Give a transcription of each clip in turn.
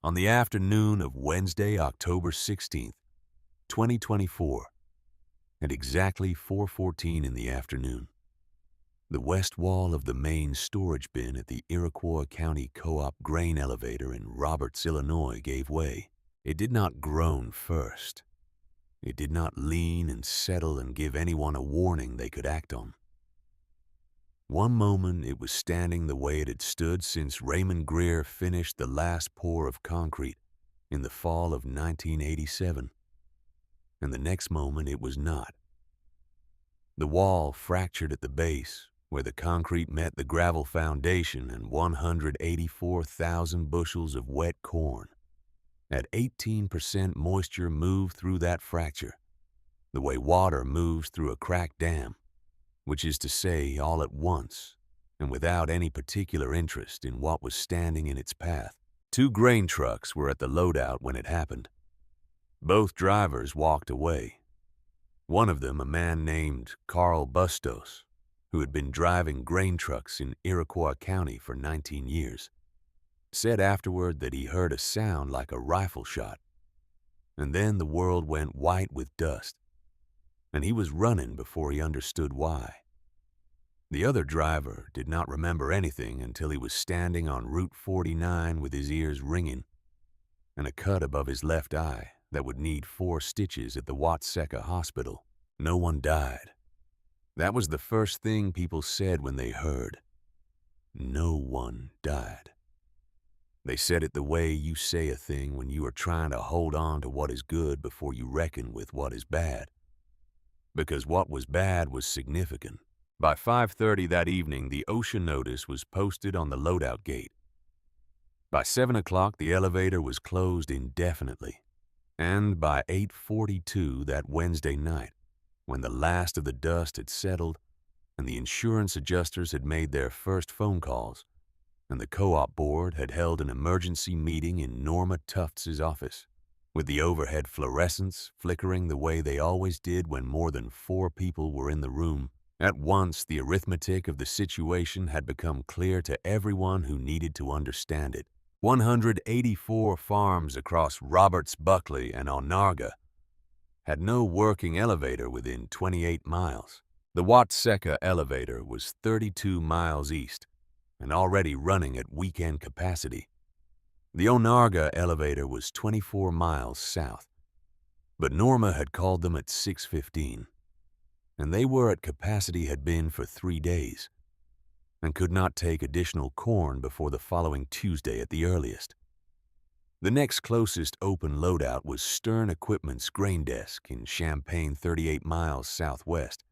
On the afternoon of Wednesday, October 16th, 2024, at exactly 4:14 in the afternoon, the west wall of the main storage bin at the Iroquois County Co-op grain elevator in Roberts, Illinois gave way. It did not groan first. It did not lean and settle and give anyone a warning they could act on. One moment it was standing the way it had stood since Raymond Greer finished the last pour of concrete in the fall of 1987, and the next moment it was not. The wall fractured at the base, where the concrete met the gravel foundation, and 184,000 bushels of wet corn at 18% moisture moved through that fracture, the way water moves through a cracked dam, which is to say all at once and without any particular interest in what was standing in its path. 2 grain trucks were at the loadout when it happened. Both drivers walked away. One of them, a man named Carl Bustos, who had been driving grain trucks in Iroquois County for 19 years, said afterward that he heard a sound like a rifle shot, and then the world went white with dust, and he was running before he understood why. The other driver did not remember anything until he was standing on Route 49 with his ears ringing and a cut above his left eye that would need 4 stitches at the Watseka Hospital. No one died. That was the first thing people said when they heard. No one died. They said it the way you say a thing when you are trying to hold on to what is good before you reckon with what is bad. Because what was bad was significant. By 5:30 that evening, the OSHA notice was posted on the loadout gate. By 7 o'clock, the elevator was closed indefinitely. And by 8:42 that Wednesday night, when the last of the dust had settled and the insurance adjusters had made their first phone calls, and the co-op board had held an emergency meeting in Norma Tufts' office, with the overhead fluorescents flickering the way they always did when more than 4 people were in the room, at once the arithmetic of the situation had become clear to everyone who needed to understand it. 184 farms across Roberts, Buckley, and Onarga had no working elevator within 28 miles. The Watseka elevator was 32 miles east and already running at weekend capacity. The Onarga elevator was 24 miles south, but Norma had called them at 6:15, and they were at capacity had been for 3 days, and could not take additional corn before the following Tuesday at the earliest. The next closest open loadout was Stern Equipment's grain desk in Champaign, 38 miles southwest,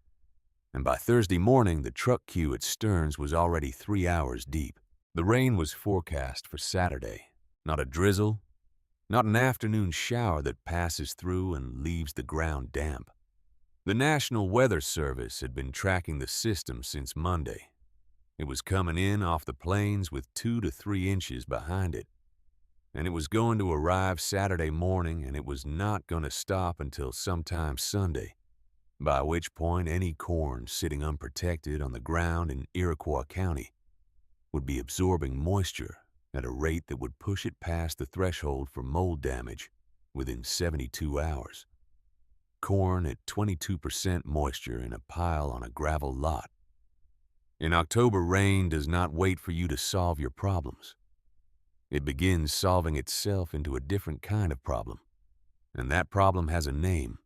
and by Thursday morning the truck queue at Stern's was already 3 hours deep. The rain was forecast for Saturday. Not a drizzle, not an afternoon shower that passes through and leaves the ground damp. The National Weather Service had been tracking the system since Monday. It was coming in off the plains with 2 to 3 inches behind it, and it was going to arrive Saturday morning, and it was not going to stop until sometime Sunday, by which point any corn sitting unprotected on the ground in Iroquois County would be absorbing moisture at a rate that would push it past the threshold for mold damage within 72 hours. Corn at 22% moisture in a pile on a gravel lot. In October, rain does not wait for you to solve your problems. It begins solving itself into a different kind of problem, and that problem has a name,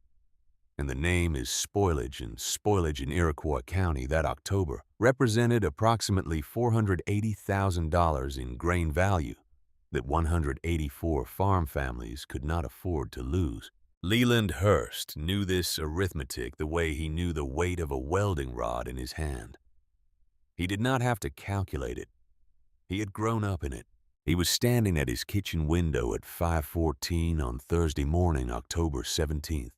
and the name is spoilage, and spoilage in Iroquois County that October represented approximately $480,000 in grain value that 184 farm families could not afford to lose. Leland Hurst knew this arithmetic the way he knew the weight of a welding rod in his hand. He did not have to calculate it. He had grown up in it. He was standing at his kitchen window at 5:14 on Thursday morning, October 17th,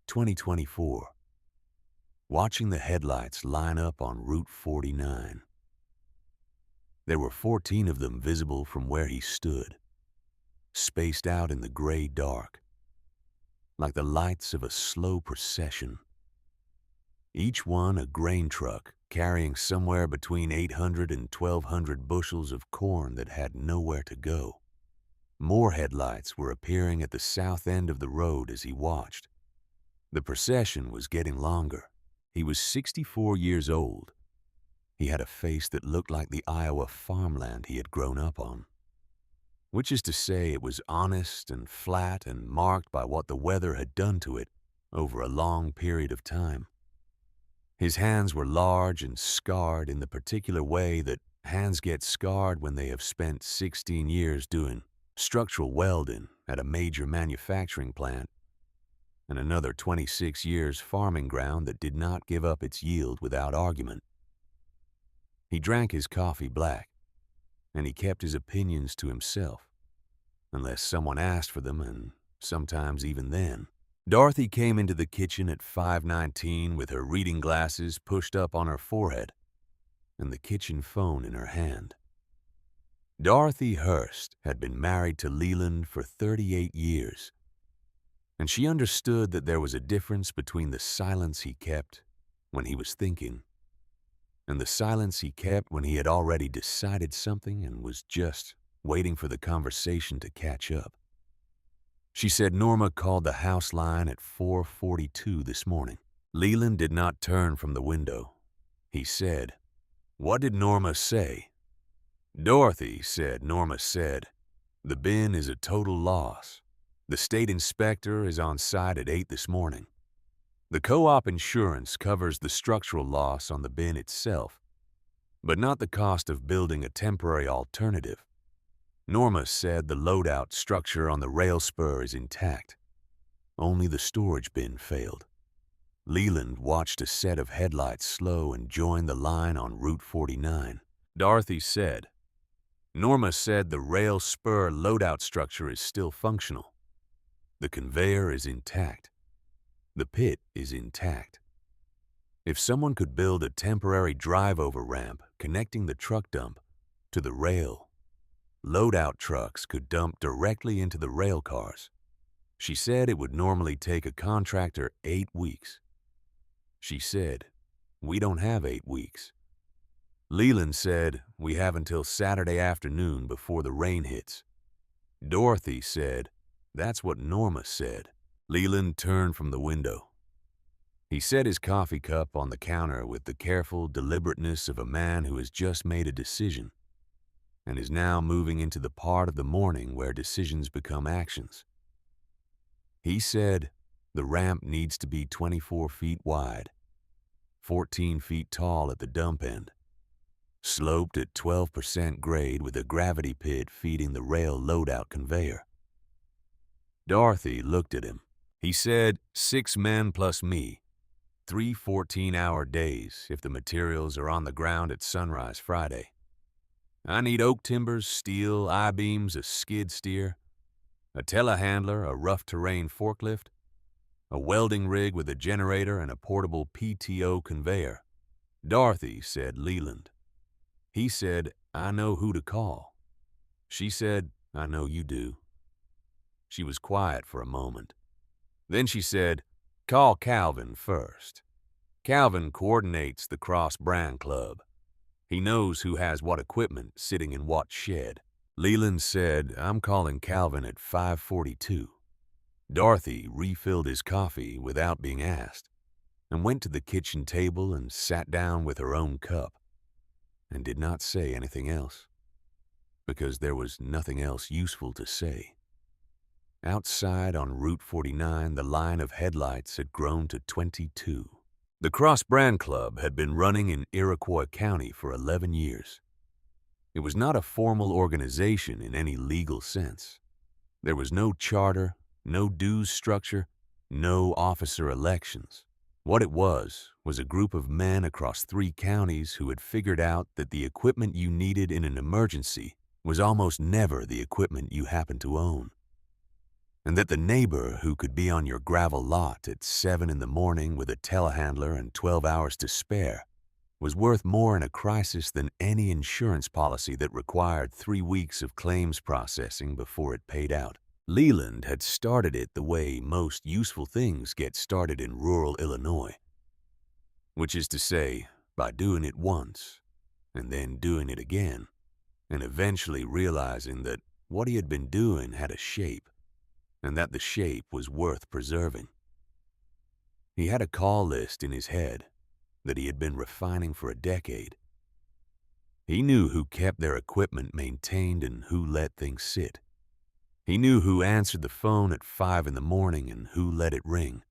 2024, watching the headlights line up on Route 49. There were 14 of them visible from where he stood, spaced out in the gray dark, like the lights of a slow procession. Each one a grain truck carrying somewhere between 800 and 1,200 bushels of corn that had nowhere to go. More headlights were appearing at the south end of the road as he watched. The procession was getting longer. He was 64 years old. He had a face that looked like the Iowa farmland he had grown up on. Which is to say, it was honest and flat and marked by what the weather had done to it over a long period of time. His hands were large and scarred in the particular way that hands get scarred when they have spent 16 years doing structural welding at a major manufacturing plant, and another 26 years farming ground that did not give up its yield without argument. He drank his coffee black, and he kept his opinions to himself, unless someone asked for them, and sometimes even then. Dorothy came into the kitchen at 5:19 with her reading glasses pushed up on her forehead and the kitchen phone in her hand. Dorothy Hurst had been married to Leland for 38 years, and she understood that there was a difference between the silence he kept when he was thinking and the silence he kept when he had already decided something and was just waiting for the conversation to catch up. She said Norma called the house line at 4:42 this morning. Leland did not turn from the window. He said, "What did Norma say?" Dorothy said Norma said, "The bin is a total loss. The state inspector is on site at 8 this morning. The co-op insurance covers the structural loss on the bin itself, but not the cost of building a temporary alternative. Norma said the loadout structure on the rail spur is intact. Only the storage bin failed." Leland watched a set of headlights slow and join the line on Route 49. Dorothy said, "Norma said the rail spur loadout structure is still functional. The conveyor is intact. The pit is intact. If someone could build a temporary drive-over ramp connecting the truck dump to the rail, loadout trucks could dump directly into the rail cars. She said it would normally take a contractor 8 weeks. She said, we don't have 8 weeks. Leland said we have until Saturday afternoon before the rain hits. Dorothy said, that's what Norma said. Leland turned from the window. He set his coffee cup on the counter with the careful deliberateness of a man who has just made a decision and is now moving into the part of the morning where decisions become actions. He said the ramp needs to be 24 feet wide, 14 feet tall at the dump end, sloped at 12% grade with a gravity pit feeding the rail loadout conveyor. Dorothy looked at him. He said 6 men plus me, 3 14-hour days if the materials are on the ground at sunrise Friday. I need oak timbers, steel, I-beams, a skid steer, a telehandler, a rough terrain forklift, a welding rig with a generator and a portable PTO conveyor. Dorothy said Leland. He said, I know who to call. She said, I know you do. She was quiet for a moment. Then she said, call Calvin first. Calvin coordinates the Cross Brand Club. He knows who has what equipment sitting in what shed. Leland said, I'm calling Calvin at 5:42. Dorothy refilled his coffee without being asked and went to the kitchen table and sat down with her own cup and did not say anything else because there was nothing else useful to say. Outside on Route 49, the line of headlights had grown to 22. The Cross Brand Club had been running in Iroquois County for 11 years. It was not a formal organization in any legal sense. There was no charter, no dues structure, no officer elections. What it was a group of men across 3 counties who had figured out that the equipment you needed in an emergency was almost never the equipment you happened to own. And that the neighbor who could be on your gravel lot at 7 in the morning with a telehandler and 12 hours to spare was worth more in a crisis than any insurance policy that required 3 weeks of claims processing before it paid out. Leland had started it the way most useful things get started in rural Illinois, which is to say, by doing it once, and then doing it again, and eventually realizing that what he had been doing had a shape, and that the shape was worth preserving. He had a call list in his head that he had been refining for a decade. He knew who kept their equipment maintained and who let things sit. He knew who answered the phone at 5 in the morning and who let it ring.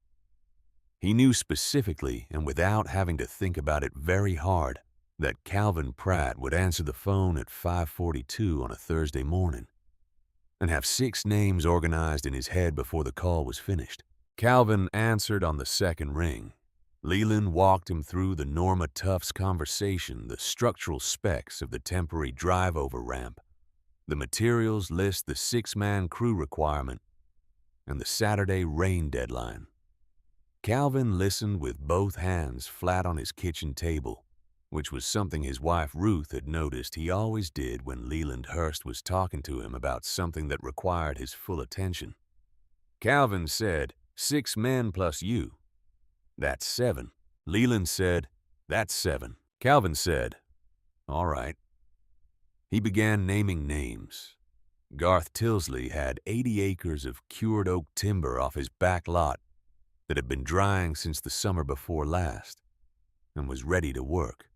He knew specifically, and without having to think about it very hard, that Calvin Pratt would answer the phone at 5:42 on a Thursday morning and have 6 names organized in his head before the call was finished. Calvin answered on the second ring. Leland walked him through the Norma Tufts conversation, the structural specs of the temporary drive-over ramp, the materials list, the 6-man crew requirement, and the Saturday rain deadline. Calvin listened with both hands flat on his kitchen table, which was something his wife Ruth had noticed he always did when Leland Hurst was talking to him about something that required his full attention. Calvin said, 6 men plus you. That's 7. Leland said, that's 7. Calvin said, all right. He began naming names. Garth Tilsley had 80 acres of cured oak timber off his back lot that had been drying since the summer before last and was ready to work.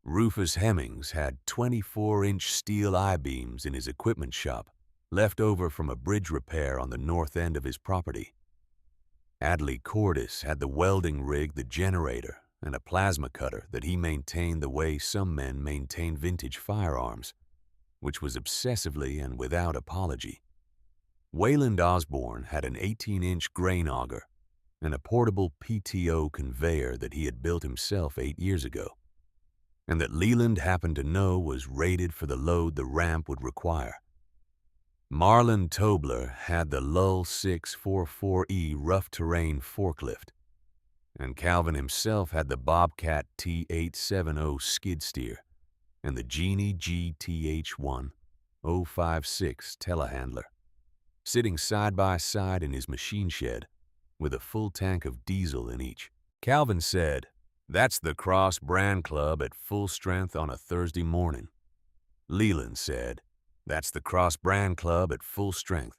Rufus Hemmings had 24-inch steel I-beams in his equipment shop, left over from a bridge repair on the north end of his property. Adley Cordis had the welding rig, the generator, and a plasma cutter that he maintained the way some men maintain vintage firearms, which was obsessively and without apology. Wayland Osborne had an 18-inch grain auger and a portable PTO conveyor that he had built himself 8 years ago, and that Leland happened to know was rated for the load the ramp would require. Marlon Tobler had the Lull 644E rough terrain forklift, and Calvin himself had the Bobcat T870 skid steer and the Genie GTH1 056 telehandler, sitting side by side in his machine shed with a full tank of diesel in each. Calvin said, that's the Cross Brand Club at full strength on a Thursday morning. Leland said, that's the Cross Brand Club at full strength.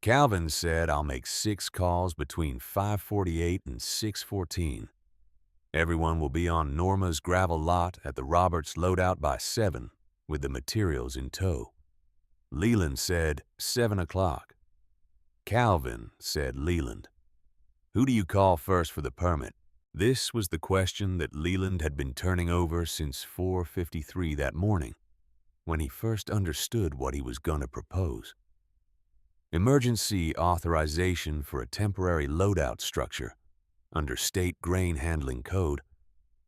Calvin said, I'll make 6 calls between 5:48 and 6:14. Everyone will be on Norma's gravel lot at the Roberts loadout by 7 with the materials in tow. Leland said, 7 o'clock. Calvin said, Leland, who do you call first for the permit? This was the question that Leland had been turning over since 4:53 that morning, when he first understood what he was going to propose. Emergency authorization for a temporary loadout structure under state grain handling code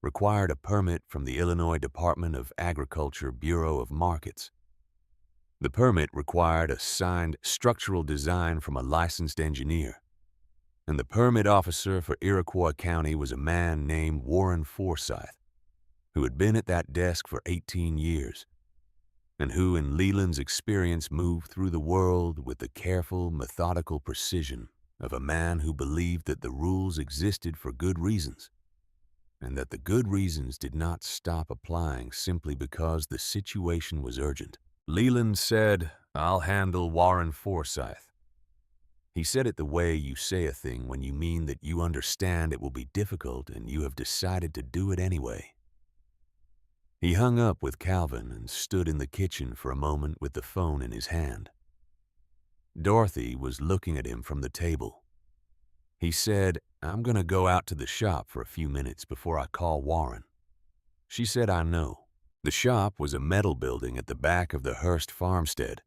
required a permit from the Illinois Department of Agriculture Bureau of Markets. The permit required a signed structural design from a licensed engineer, and the permit officer for Iroquois County was a man named Warren Forsyth, who had been at that desk for 18 years, and who, in Leland's experience, moved through the world with the careful, methodical precision of a man who believed that the rules existed for good reasons, and that the good reasons did not stop applying simply because the situation was urgent. Leland said, I'll handle Warren Forsyth. He said it the way you say a thing when you mean that you understand it will be difficult and you have decided to do it anyway. He hung up with Calvin and stood in the kitchen for a moment with the phone in his hand. Dorothy was looking at him from the table. He said, I'm going to go out to the shop for a few minutes before I call Warren. She said, I know. The shop was a metal building at the back of the Hurst farmstead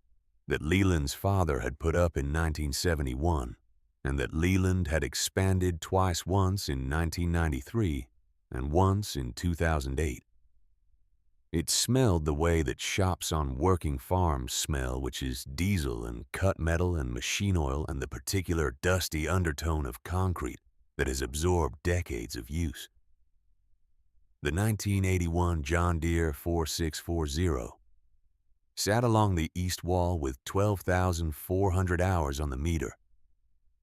that Leland's father had put up in 1971, and that Leland had expanded twice, once in 1993 and once in 2008. It smelled the way that shops on working farms smell, which is diesel and cut metal and machine oil and the particular dusty undertone of concrete that has absorbed decades of use. The 1981 John Deere 4640 sat along the east wall with 12,400 hours on the meter,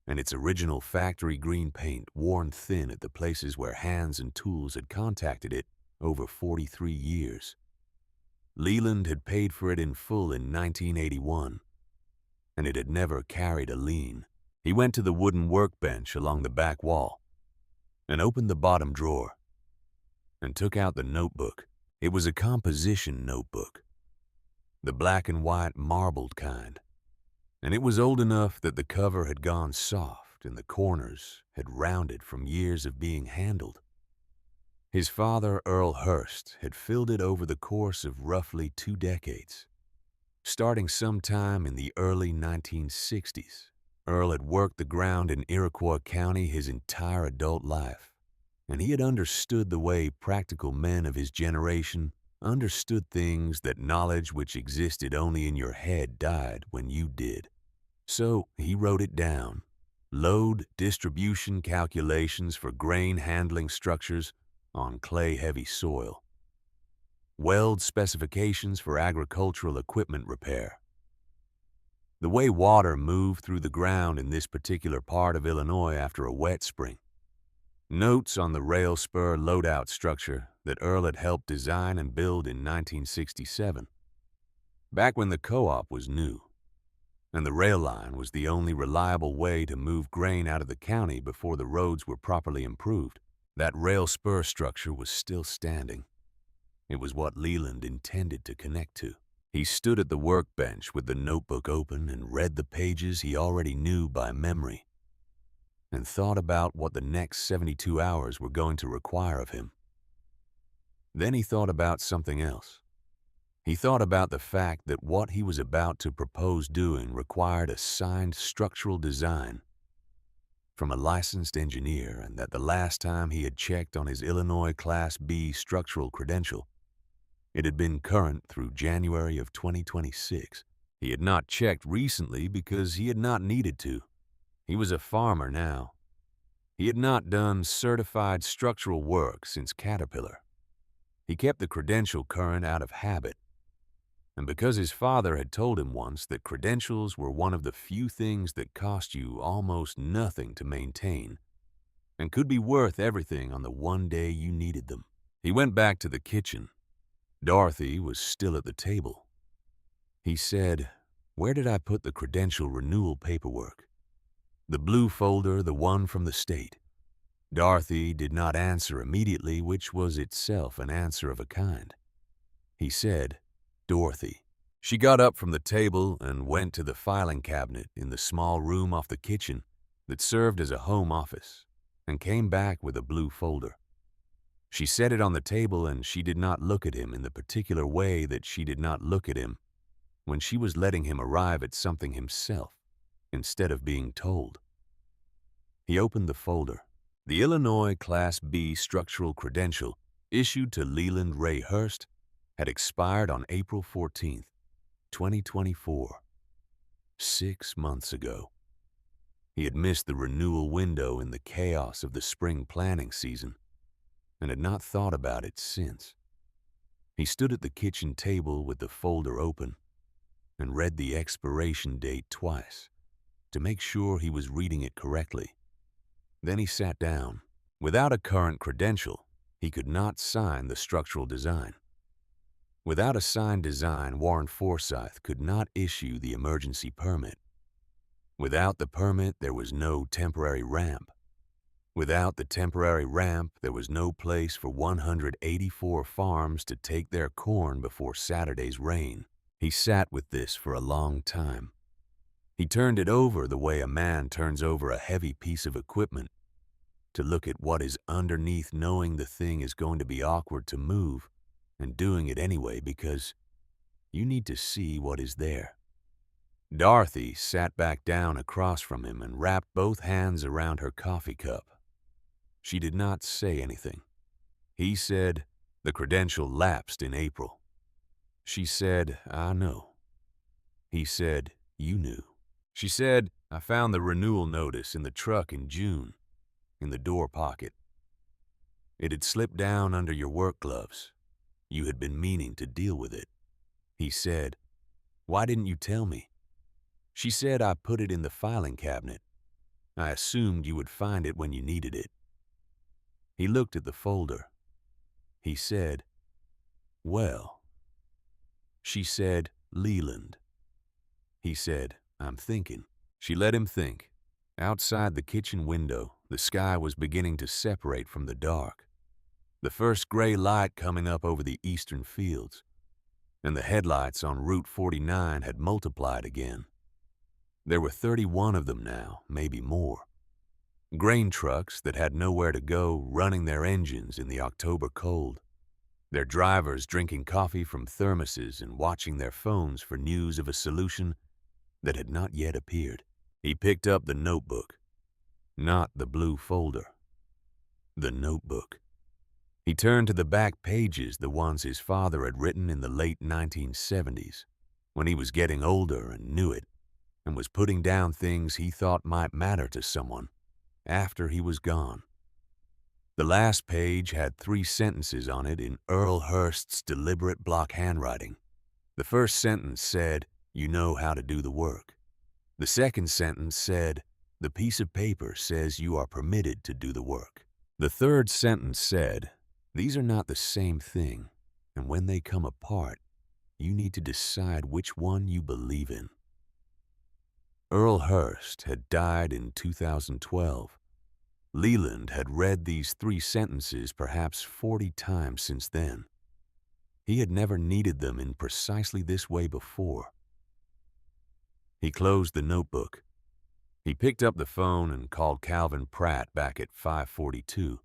and its original factory green paint worn thin at the places where hands and tools had contacted it over 43 years. Leland had paid for it in full in 1981 and it had never carried a lien. He went to the wooden workbench along the back wall and opened the bottom drawer and took out the notebook. It was a composition notebook, the black and white marbled kind, and it was old enough that the cover had gone soft and the corners had rounded from years of being handled. His father, Earl Hurst, had filled it over the course of roughly 2 decades. Starting sometime in the early 1960s, Earl had worked the ground in Iroquois County his entire adult life, and he had understood the way practical men of his generation understood things that knowledge which existed only in your head died when you did. So he wrote it down. Load distribution calculations for grain handling structures on clay-heavy soil. Weld specifications for agricultural equipment repair. The way water moved through the ground in this particular part of Illinois after a wet spring. Notes on the rail spur loadout structure that Earl had helped design and build in 1967, back when the co-op was new, and the rail line was the only reliable way to move grain out of the county before the roads were properly improved. That rail spur structure was still standing. It was what Leland intended to connect to. He stood at the workbench with the notebook open and read the pages he already knew by memory, and thought about what the next 72 hours were going to require of him. Then he thought about something else. He thought about the fact that what he was about to propose doing required a signed structural design from a licensed engineer, and that the last time he had checked on his Illinois Class B structural credential, it had been current through January of 2026. He had not checked recently because he had not needed to. He was a farmer now. He had not done certified structural work since Caterpillar. He kept the credential current out of habit, and because his father had told him once that credentials were one of the few things that cost you almost nothing to maintain and could be worth everything on the one day you needed them. He went back to the kitchen. Dorothy was still at the table. He said, "Where did I put the credential renewal paperwork?" "The blue folder, the one from the state." Dorothy did not answer immediately, which was itself an answer of a kind. He said, "Dorothy." She got up from the table and went to the filing cabinet in the small room off the kitchen that served as a home office, and came back with a blue folder. She set it on the table, and she did not look at him in the particular way that she did not look at him when she was letting him arrive at something himself instead of being told. He opened the folder. The Illinois Class B structural credential issued to Leland Ray Hurst had expired on April 14th, 2024, 6 months ago. He had missed the renewal window in the chaos of the spring planting season and had not thought about it since. He stood at the kitchen table with the folder open and read the expiration date twice to make sure he was reading it correctly. Then he sat down. Without a current credential, he could not sign the structural design. Without a signed design, Warren Forsyth could not issue the emergency permit. Without the permit, there was no temporary ramp. Without the temporary ramp, there was no place for 184 farms to take their corn before Saturday's rain. He sat with this for a long time. He turned it over the way a man turns over a heavy piece of equipment, to look at what is underneath, knowing the thing is going to be awkward to move, and doing it anyway because you need to see what is there. Dorothy sat back down across from him and wrapped both hands around her coffee cup. She did not say anything. He said, "The credential lapsed in April." She said, "I know." He said, "You knew." She said, "I found the renewal notice in the truck in June, in the door pocket. It had slipped down under your work gloves. You had been meaning to deal with it." He said, "Why didn't you tell me?" She said, "I put it in the filing cabinet. I assumed you would find it when you needed it." He looked at the folder. He said, "Well." She said, "Leland." He said, I'm thinking." She let him think. Outside the kitchen window, the sky was beginning to separate from the dark. The first gray light coming up over the eastern fields, and the headlights on Route 49 had multiplied again. There were 31 of them now, maybe more. Grain trucks that had nowhere to go running their engines in the October cold. Their drivers drinking coffee from thermoses and watching their phones for news of a solution that had not yet appeared. He picked up the notebook. Not the blue folder. The notebook. He turned to the back pages, the ones his father had written in the late 1970s, when he was getting older and knew it, and was putting down things he thought might matter to someone after he was gone. The last page had 3 sentences on it in Earl Hurst's deliberate block handwriting. The first sentence said, "You know how to do the work." The second sentence said, "The piece of paper says you are permitted to do the work." The third sentence said, "These are not the same thing, and when they come apart, you need to decide which one you believe in." Earl Hurst had died in 2012. Leland had read these 3 sentences perhaps 40 times since then. He had never needed them in precisely this way before. He closed the notebook. He picked up the phone and called Calvin Pratt back at 5:42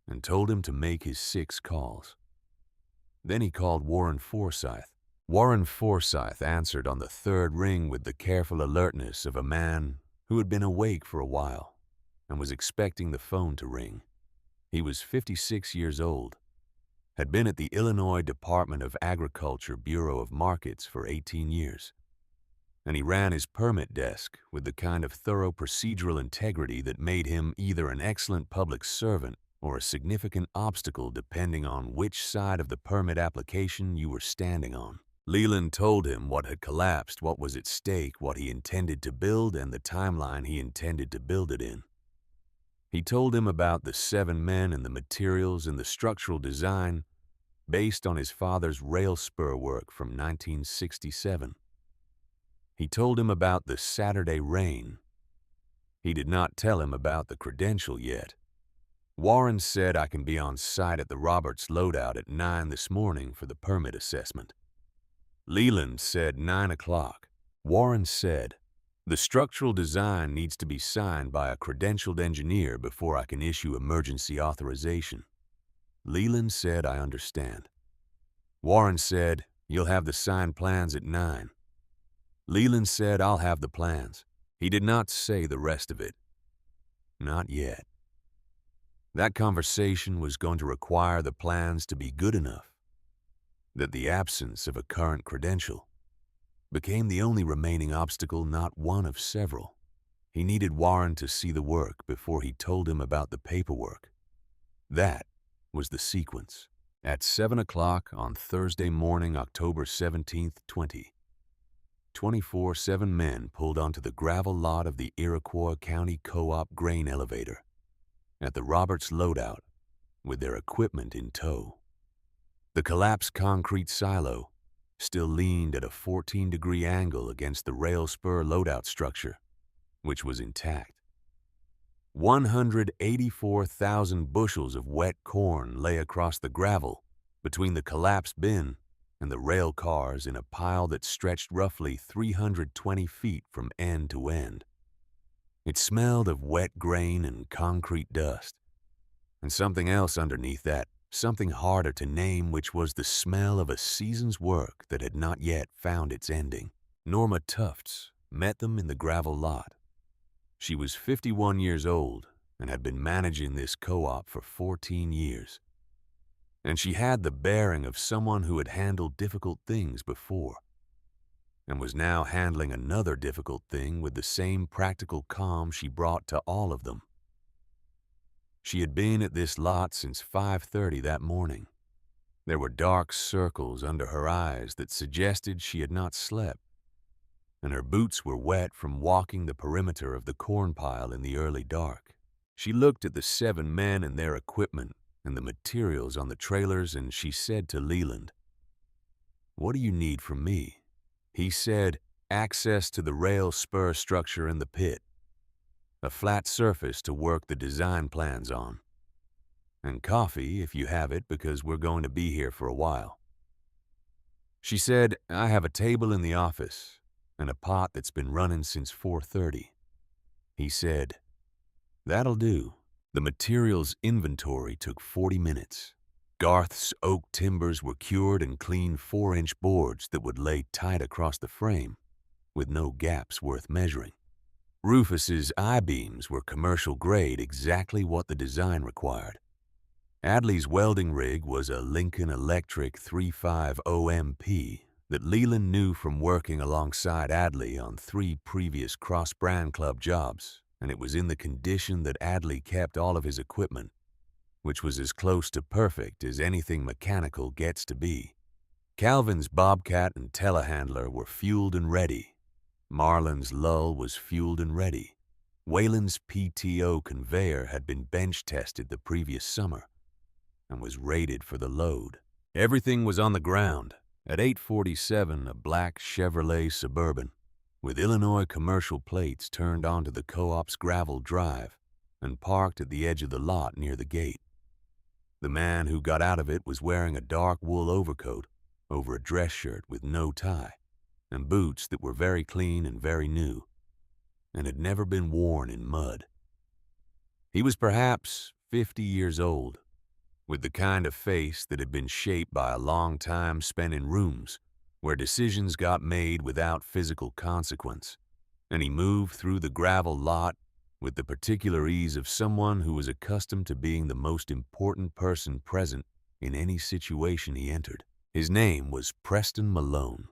and told him to make his 6 calls. Then he called Warren Forsyth. Warren Forsyth answered on the 3rd ring with the careful alertness of a man who had been awake for a while and was expecting the phone to ring. He was 56 years old, had been at the Illinois Department of Agriculture Bureau of Markets for 18 years, and he ran his permit desk with the kind of thorough procedural integrity that made him either an excellent public servant or a significant obstacle depending on which side of the permit application you were standing on. Leland told him what had collapsed, what was at stake, what he intended to build, and the timeline he intended to build it in. He told him about the 7 men and the materials and the structural design based on his father's rail spur work from 1967. He told him about the Saturday rain. He did not tell him about the credential yet. Warren said, "I can be on site at the Roberts loadout at 9 this morning for the permit assessment." Leland said 9 o'clock. Warren said, "The structural design needs to be signed by a credentialed engineer before I can issue emergency authorization." Leland said, "I understand." Warren said, "You'll have the signed plans at 9. Leland said, "I'll have the plans." He did not say the rest of it. Not yet. That conversation was going to require the plans to be good enough that the absence of a current credential became the only remaining obstacle, not one of several. He needed Warren to see the work before he told him about the paperwork. That was the sequence. At 7 o'clock on Thursday morning, October 17th, 24/7 men pulled onto the gravel lot of the Iroquois County Co-op grain elevator at the Roberts loadout with their equipment in tow. The collapsed concrete silo still leaned at a 14-degree angle against the rail spur loadout structure, which was intact. 184,000 bushels of wet corn lay across the gravel between the collapsed bin and the rail cars in a pile that stretched roughly 320 feet from end to end. It smelled of wet grain and concrete dust, and something else underneath that, something harder to name, which was the smell of a season's work that had not yet found its ending. Norma Tufts met them in the gravel lot. She was 51 years old and had been managing this co-op for 14 years. And she had the bearing of someone who had handled difficult things before and was now handling another difficult thing with the same practical calm she brought to all of them. She had been at this lot since 5:30 that morning. There were dark circles under her eyes that suggested she had not slept, and her boots were wet from walking the perimeter of the corn pile in the early dark. She looked at the 7 men and their equipment and the materials on the trailers, and she said to Leland, "What do you need from me?" He said, access to the rail spur structure in the pit, a flat surface to work the design plans on, and coffee if you have it because we're going to be here for a while. She said, I have a table in the office and a pot that's been running since 4:30. He said, that'll do. The materials inventory took 40 minutes. Garth's oak timbers were cured and clean 4-inch boards that would lay tight across the frame, with no gaps worth measuring. Rufus's I-beams were commercial grade, exactly what the design required. Adley's welding rig was a Lincoln Electric 350MP that Leland knew from working alongside Adley on 3 previous Cross-Brand Club jobs, and it was in the condition that Adley kept all of his equipment, which was as close to perfect as anything mechanical gets to be. Calvin's Bobcat and telehandler were fueled and ready. Marlin's Lull was fueled and ready. Wayland's PTO conveyor had been bench-tested the previous summer and was rated for the load. Everything was on the ground. At 847, a black Chevrolet Suburban, with Illinois commercial plates turned onto the co-op's gravel drive and parked at the edge of the lot near the gate. The man who got out of it was wearing a dark wool overcoat over a dress shirt with no tie, and boots that were very clean and very new, and had never been worn in mud. He was perhaps 50 years old, with the kind of face that had been shaped by a long time spent in rooms where decisions got made without physical consequence, and he moved through the gravel lot with the particular ease of someone who was accustomed to being the most important person present in any situation he entered. His name was Preston Malone.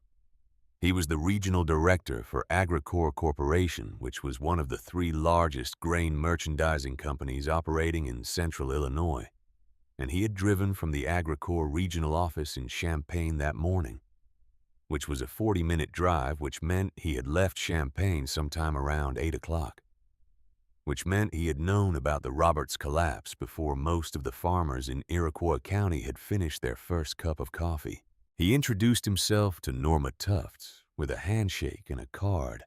He was the regional director for Agricor Corporation, which was one of the 3 largest grain merchandising companies operating in central Illinois, and he had driven from the Agricor regional office in Champaign that morning, which was a 40-minute drive, which meant he had left Champaign sometime around 8 o'clock, which meant he had known about the Roberts collapse before most of the farmers in Iroquois County had finished their first cup of coffee. He introduced himself to Norma Tufts with a handshake and a card,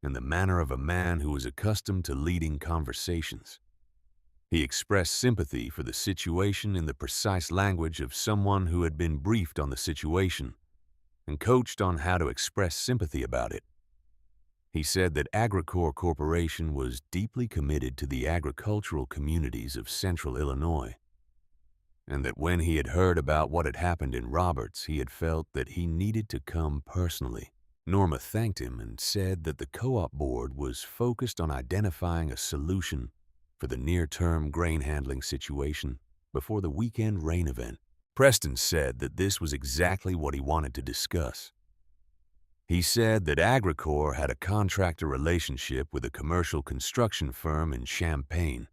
in the manner of a man who was accustomed to leading conversations. He expressed sympathy for the situation in the precise language of someone who had been briefed on the situation and coached on how to express sympathy about it. He said that Agricor Corporation was deeply committed to the agricultural communities of central Illinois, and that when he had heard about what had happened in Roberts, he had felt that he needed to come personally. Norma thanked him and said that the co-op board was focused on identifying a solution for the near-term grain handling situation before the weekend rain event. Preston said that this was exactly what he wanted to discuss. He said that Agricor had a contractor relationship with a commercial construction firm in Champaign,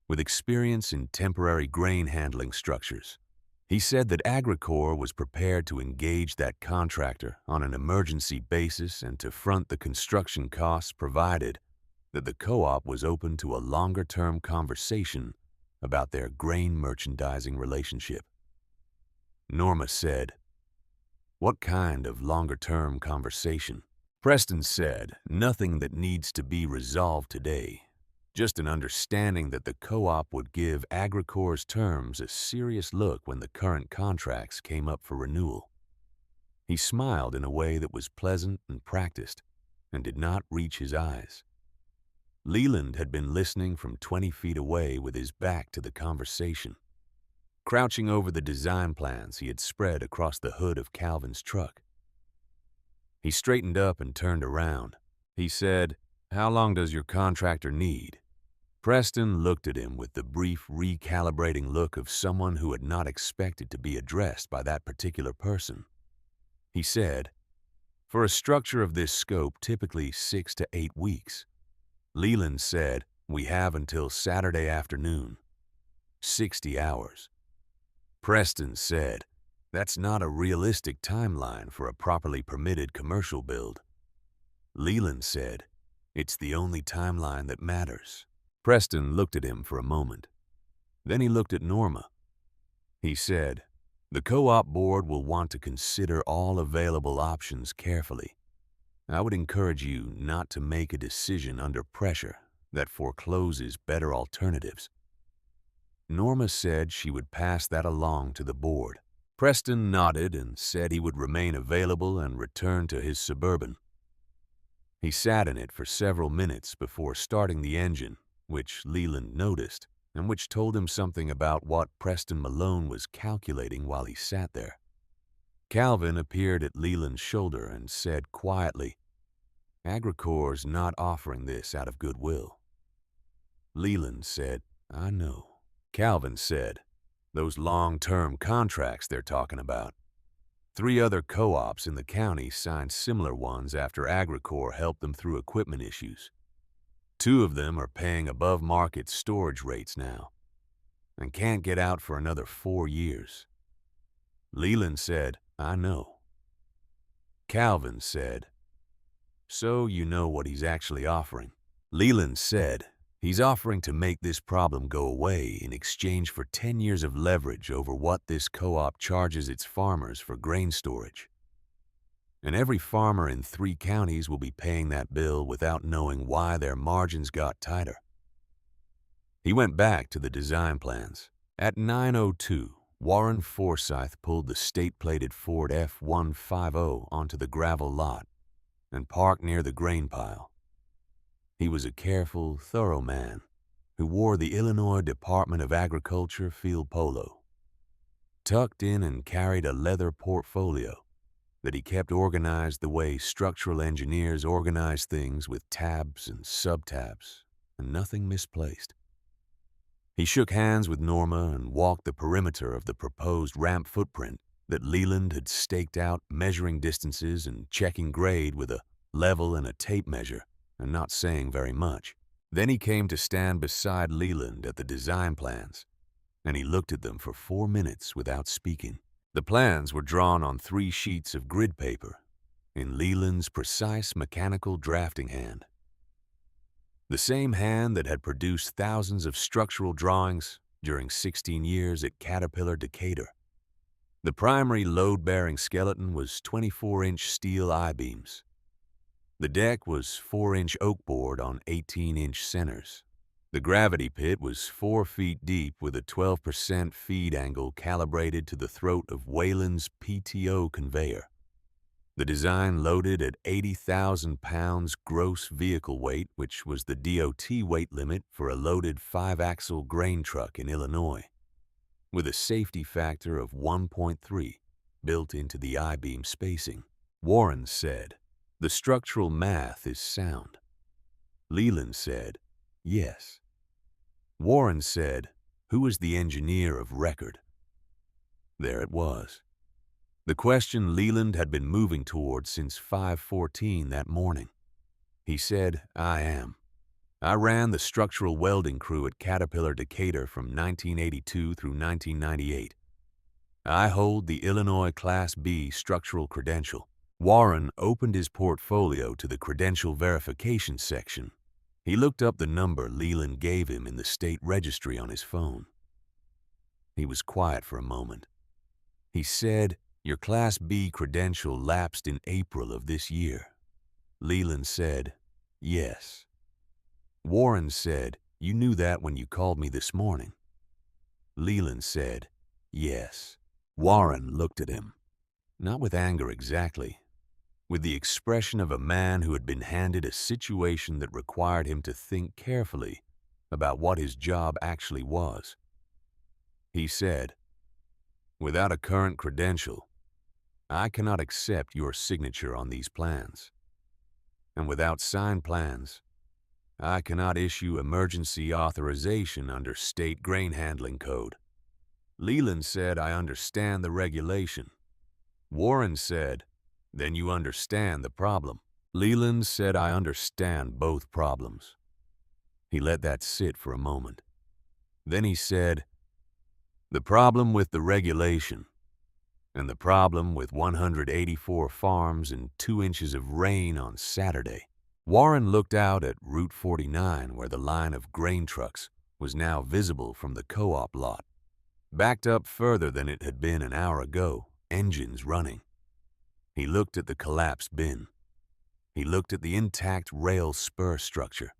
with experience in temporary grain handling structures. He said that Agricor was prepared to engage that contractor on an emergency basis and to front the construction costs, provided that the co-op was open to a longer-term conversation about their grain merchandising relationship. Norma said, "What kind of longer-term conversation?" Preston said, "Nothing that needs to be resolved today. Just an understanding that the co-op would give Agricor's terms a serious look when the current contracts came up for renewal." He smiled in a way that was pleasant and practiced, and did not reach his eyes. Leland had been listening from 20 feet away with his back to the conversation. Crouching over the design plans he had spread across the hood of Calvin's truck. He straightened up and turned around. He said, "How long does your contractor need?" Preston looked at him with the brief recalibrating look of someone who had not expected to be addressed by that particular person. He said, "For a structure of this scope, typically 6 to 8 weeks. Leland said, we have until Saturday afternoon. 60 hours. Preston said, "That's not a realistic timeline for a properly permitted commercial build." Leland said, "It's the only timeline that matters." Preston looked at him for a moment. Then he looked at Norma. He said, "The co-op board will want to consider all available options carefully. I would encourage you not to make a decision under pressure that forecloses better alternatives." Norma said she would pass that along to the board. Preston nodded and said he would remain available and return to his Suburban. He sat in it for several minutes before starting the engine, which Leland noticed, and which told him something about what Preston Malone was calculating while he sat there. Calvin appeared at Leland's shoulder and said quietly, "Agricor's not offering this out of goodwill." Leland said, "I know." Calvin said, "Those long-term contracts they're talking about. 3 other co-ops in the county signed similar ones after Agricor helped them through equipment issues. 2 of them are paying above-market storage rates now and can't get out for another 4 years." Leland said, "I know." Calvin said, "So you know what he's actually offering?" Leland said, "He's offering to make this problem go away in exchange for 10 years of leverage over what this co-op charges its farmers for grain storage. And every farmer in 3 counties will be paying that bill without knowing why their margins got tighter." He went back to the design plans. At 9:02, Warren Forsythe pulled the state-plated Ford F-150 onto the gravel lot and parked near the grain pile. He was a careful, thorough man who wore the Illinois Department of Agriculture field polo. Tucked in and carried a leather portfolio that he kept organized the way structural engineers organize things, with tabs and subtabs and nothing misplaced. He shook hands with Norma and walked the perimeter of the proposed ramp footprint that Leland had staked out, measuring distances and checking grade with a level and a tape measure, and not saying very much. Then he came to stand beside Leland at the design plans, and he looked at them for 4 minutes without speaking. The plans were drawn on 3 sheets of grid paper in Leland's precise mechanical drafting hand. The same hand that had produced thousands of structural drawings during 16 years at Caterpillar Decatur. The primary load-bearing skeleton was 24-inch steel I-beams. The deck was 4-inch oak board on 18-inch centers. The gravity pit was 4 feet deep with a 12% feed angle calibrated to the throat of Wayland's PTO conveyor. The design loaded at 80,000 pounds gross vehicle weight, which was the DOT weight limit for a loaded 5-axle grain truck in Illinois, with a safety factor of 1.3 built into the I-beam spacing. Warren said, "The structural math is sound." Leland said, "Yes." Warren said, "Who is the engineer of record?" There it was. The question Leland had been moving toward since 5:14 that morning. He said, "I am. I ran the structural welding crew at Caterpillar Decatur from 1982 through 1998. I hold the Illinois Class B structural credential." Warren opened his portfolio to the credential verification section. He looked up the number Leland gave him in the state registry on his phone. He was quiet for a moment. He said, "Your Class B credential lapsed in April of this year." Leland said, "Yes." Warren said, "You knew that when you called me this morning." Leland said, "Yes." Warren looked at him, not with anger exactly, with the expression of a man who had been handed a situation that required him to think carefully about what his job actually was. He said, "Without a current credential, I cannot accept your signature on these plans. And without signed plans, I cannot issue emergency authorization under state grain handling code." Leland said, "I understand the regulation." Warren said, "Then you understand the problem." Leland said, "I understand both problems." He let that sit for a moment. Then he said, "The problem with the regulation and the problem with 184 farms and 2 inches of rain on Saturday." Warren looked out at Route 49, where the line of grain trucks was now visible from the co-op lot, backed up further than it had been an hour ago, engines running. He looked at the collapsed bin. He looked at the intact rail spur structure.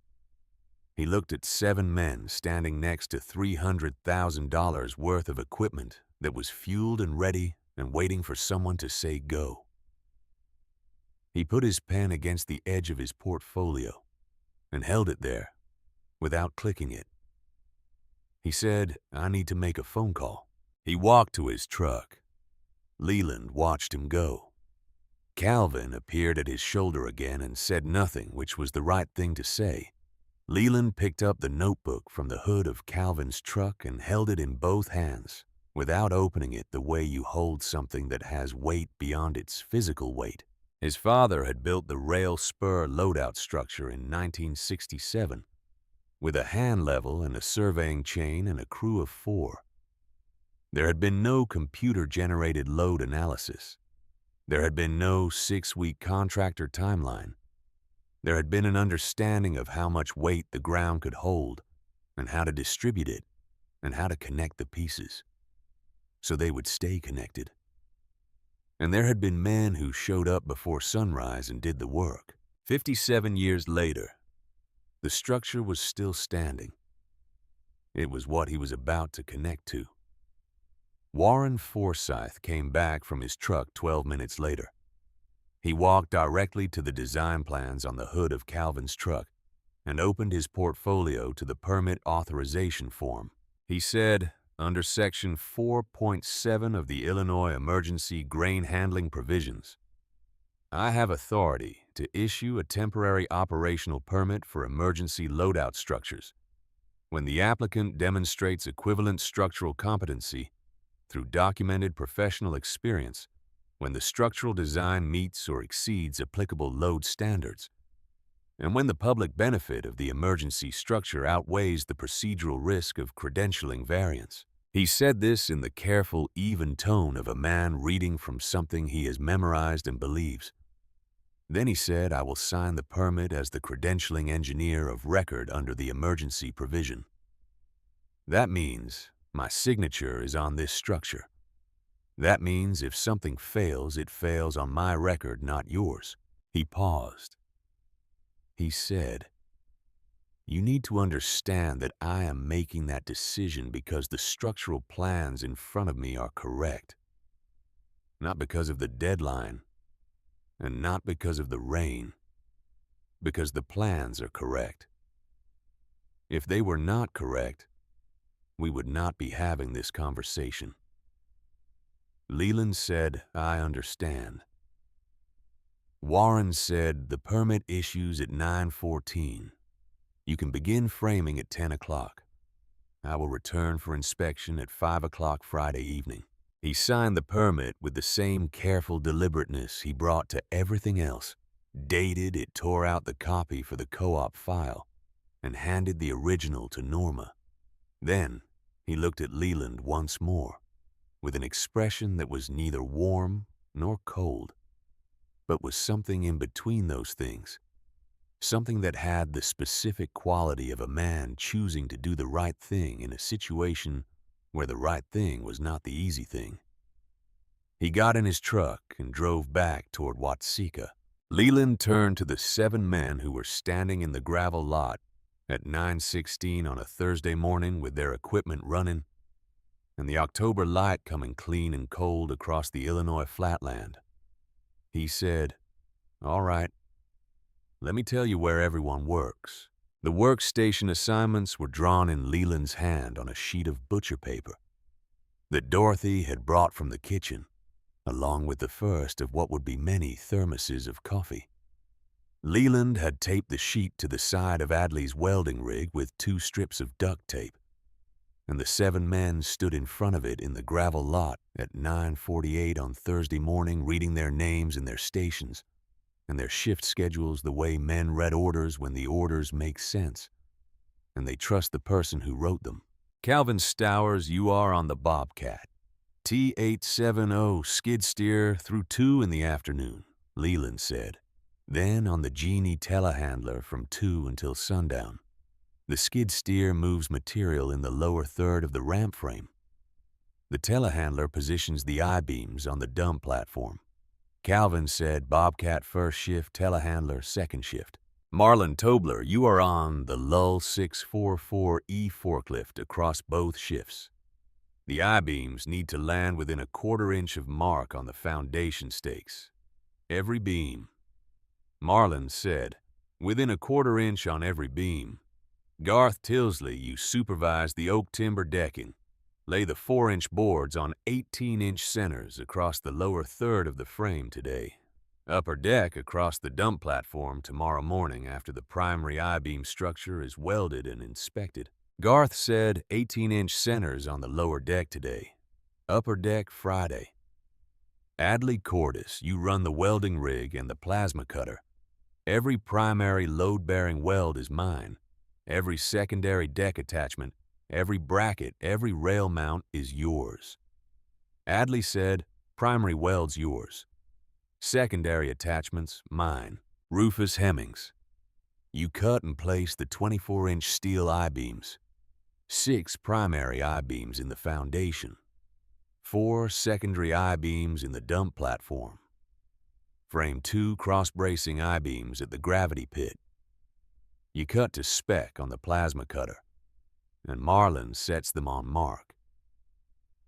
He looked at 7 men standing next to $300,000 worth of equipment that was fueled and ready and waiting for someone to say go. He put his pen against the edge of his portfolio and held it there without clicking it. He said, "I need to make a phone call." He walked to his truck. Leland watched him go. Calvin appeared at his shoulder again and said nothing, which was the right thing to say. Leland picked up the notebook from the hood of Calvin's truck and held it in both hands, without opening it the way you hold something that has weight beyond its physical weight. His father had built the rail spur loadout structure in 1967, with a hand level and a surveying chain and a crew of 4. There had been no computer-generated load analysis. There had been no 6-week contractor timeline. There had been an understanding of how much weight the ground could hold and how to distribute it and how to connect the pieces so they would stay connected. And there had been men who showed up before sunrise and did the work. 57 years later, the structure was still standing. It was what he was about to connect to. Warren Forsyth came back from his truck 12 minutes later. He walked directly to the design plans on the hood of Calvin's truck and opened his portfolio to the permit authorization form. He said, under Section 4.7 of the Illinois Emergency Grain Handling Provisions, I have authority to issue a temporary operational permit for emergency loadout structures when the applicant demonstrates equivalent structural competency through documented professional experience, when the structural design meets or exceeds applicable load standards, and when the public benefit of the emergency structure outweighs the procedural risk of credentialing variance. He said this in the careful, even tone of a man reading from something he has memorized and believes. Then he said, I will sign the permit as the credentialing engineer of record under the emergency provision. That means my signature is on this structure. That means if something fails, it fails on my record, not yours. He paused. He said, you need to understand that I am making that decision because the structural plans in front of me are correct. Not because of the deadline, and not because of the rain, because the plans are correct. If they were not correct, we would not be having this conversation. Leland said, I understand. Warren said, the permit issues at 9:14. You can begin framing at 10 o'clock. I will return for inspection at 5 o'clock Friday evening. He signed the permit with the same careful deliberateness he brought to everything else, dated it, tore out the copy for the co-op file, and handed the original to Norma. Then he looked at Leland once more, with an expression that was neither warm nor cold, but was something in between those things, something that had the specific quality of a man choosing to do the right thing in a situation where the right thing was not the easy thing. He got in his truck and drove back toward Watseka. Leland turned to the 7 men who were standing in the gravel lot at 9:16 on a Thursday morning with their equipment running and the October light coming clean and cold across the Illinois flatland. He said, all right, let me tell you where everyone works. The workstation assignments were drawn in Leland's hand on a sheet of butcher paper that Dorothy had brought from the kitchen, along with the first of what would be many thermoses of coffee. Leland had taped the sheet to the side of Adley's welding rig with 2 strips of duct tape, and the 7 men stood in front of it in the gravel lot at 9:48 on Thursday morning, reading their names and their stations and their shift schedules the way men read orders when the orders make sense, and they trust the person who wrote them. Calvin Stowers, you are on the Bobcat. T870 skid steer through 2 in the afternoon, Leland said. Then on the Genie telehandler from 2 until sundown. The skid steer moves material in the lower third of the ramp frame. The telehandler positions the I-beams on the dump platform. Calvin said, Bobcat first shift, telehandler second shift. Marlon Tobler, you are on the Lull 644E forklift across both shifts. The I-beams need to land within a quarter-inch of mark on the foundation stakes. Every beam. Marlon said, within a quarter-inch on every beam. Garth Tilsley, you supervise the oak timber decking. Lay the 4-inch boards on 18-inch centers across the lower third of the frame today. Upper deck across the dump platform tomorrow morning after the primary I-beam structure is welded and inspected. Garth said 18-inch centers on the lower deck today. Upper deck Friday. Adley Cordis, you run the welding rig and the plasma cutter. Every primary load-bearing weld is mine. Every secondary deck attachment, every bracket, every rail mount is yours. Adley said, primary weld's yours. Secondary attachments, mine. Rufus Hemmings. You cut and place the 24-inch steel I-beams. 6 primary I-beams in the foundation. 4 secondary I-beams in the dump platform. Frame 2 cross-bracing I-beams at the gravity pit. You cut to spec on the plasma cutter, and Marlon sets them on mark.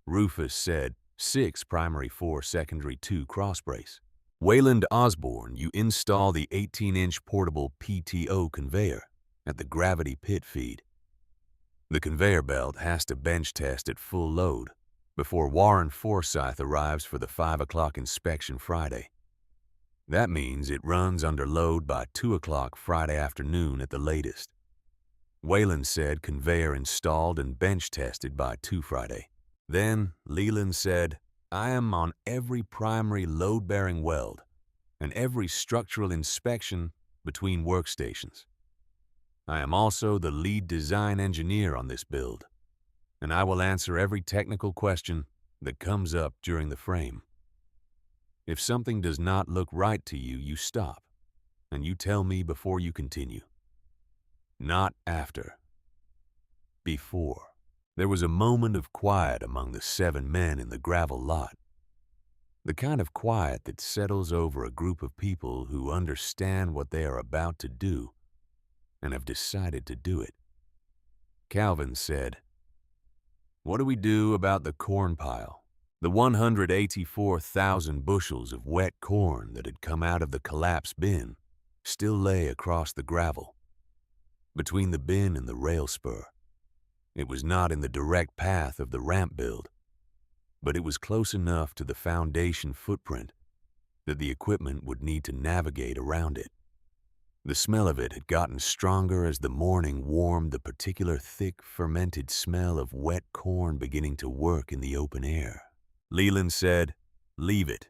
Rufus said 6 primary 4 secondary 2 cross-brace. Wayland Osborne, you install the 18-inch portable PTO conveyor at the gravity pit feed. The conveyor belt has to bench test at full load before Warren Forsyth arrives for the 5 o'clock inspection Friday. That means it runs under load by 2 o'clock Friday afternoon at the latest. Wayland said conveyor installed and bench tested by 2 Friday. Then Leland said, I am on every primary load-bearing weld and every structural inspection between workstations. I am also the lead design engineer on this build, and I will answer every technical question that comes up during the frame. If something does not look right to you, you stop, and you tell me before you continue. Not after. Before. There was a moment of quiet among the 7 men in the gravel lot. The kind of quiet that settles over a group of people who understand what they are about to do and have decided to do it. Calvin said, What do we do about the corn pile? The 184,000 bushels of wet corn that had come out of the collapsed bin still lay across the gravel, between the bin and the rail spur. It was not in the direct path of the ramp build, but it was close enough to the foundation footprint that the equipment would need to navigate around it. The smell of it had gotten stronger as the morning warmed the particular thick, fermented smell of wet corn beginning to work in the open air. Leland said, Leave it.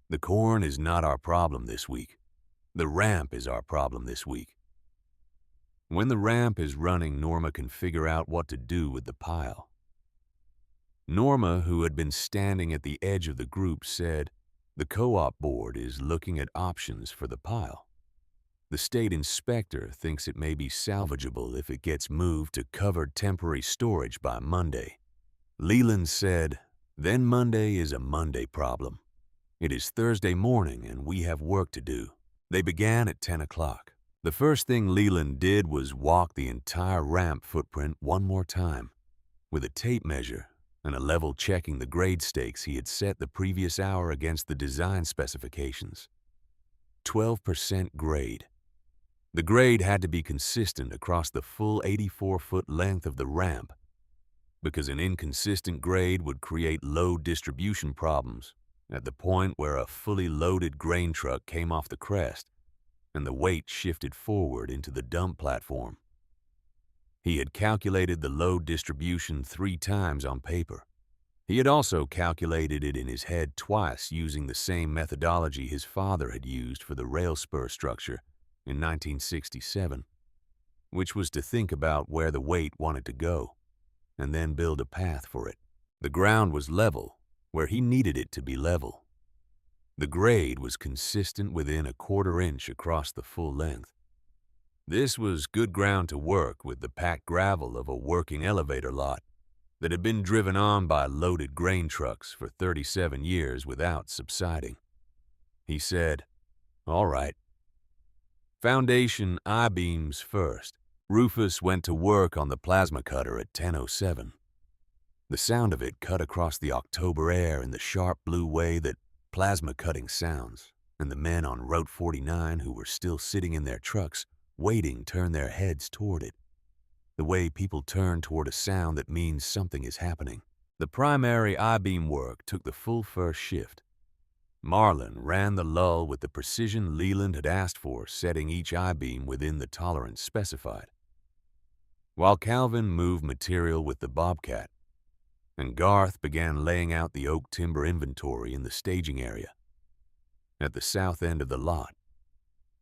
The corn is not our problem this week. The ramp is our problem this week. When the ramp is running, Norma can figure out what to do with the pile. Norma, who had been standing at the edge of the group, said, The co-op board is looking at options for the pile. The state inspector thinks it may be salvageable if it gets moved to covered temporary storage by Monday. Leland said, Then Monday is a Monday problem. It is Thursday morning and we have work to do. They began at 10 o'clock. The first thing Leland did was walk the entire ramp footprint one more time, with a tape measure and a level checking the grade stakes he had set the previous hour against the design specifications. 12% grade. The grade had to be consistent across the full 84-foot length of the ramp, because an inconsistent grade would create load distribution problems at the point where a fully loaded grain truck came off the crest and the weight shifted forward into the dump platform. He had calculated the load distribution 3 times on paper. He had also calculated it in his head twice using the same methodology his father had used for the rail spur structure in 1967, which was to think about where the weight wanted to go and then build a path for it. The ground was level where he needed it to be level. The grade was consistent within a quarter-inch across the full length. This was good ground to work with the packed gravel of a working elevator lot that had been driven on by loaded grain trucks for 37 years without subsiding. He said, "All right." Foundation I-beams first. Rufus went to work on the plasma cutter at 10:07. The sound of it cut across the October air in the sharp blue way that plasma cutting sounds, and the men on Route 49 who were still sitting in their trucks, waiting, turned their heads toward it, the way people turn toward a sound that means something is happening. The primary I-beam work took the full first shift. Marlin ran the lull with the precision Leland had asked for, setting each I-beam within the tolerance specified, while Calvin moved material with the Bobcat, and Garth began laying out the oak timber inventory in the staging area. At the south end of the lot,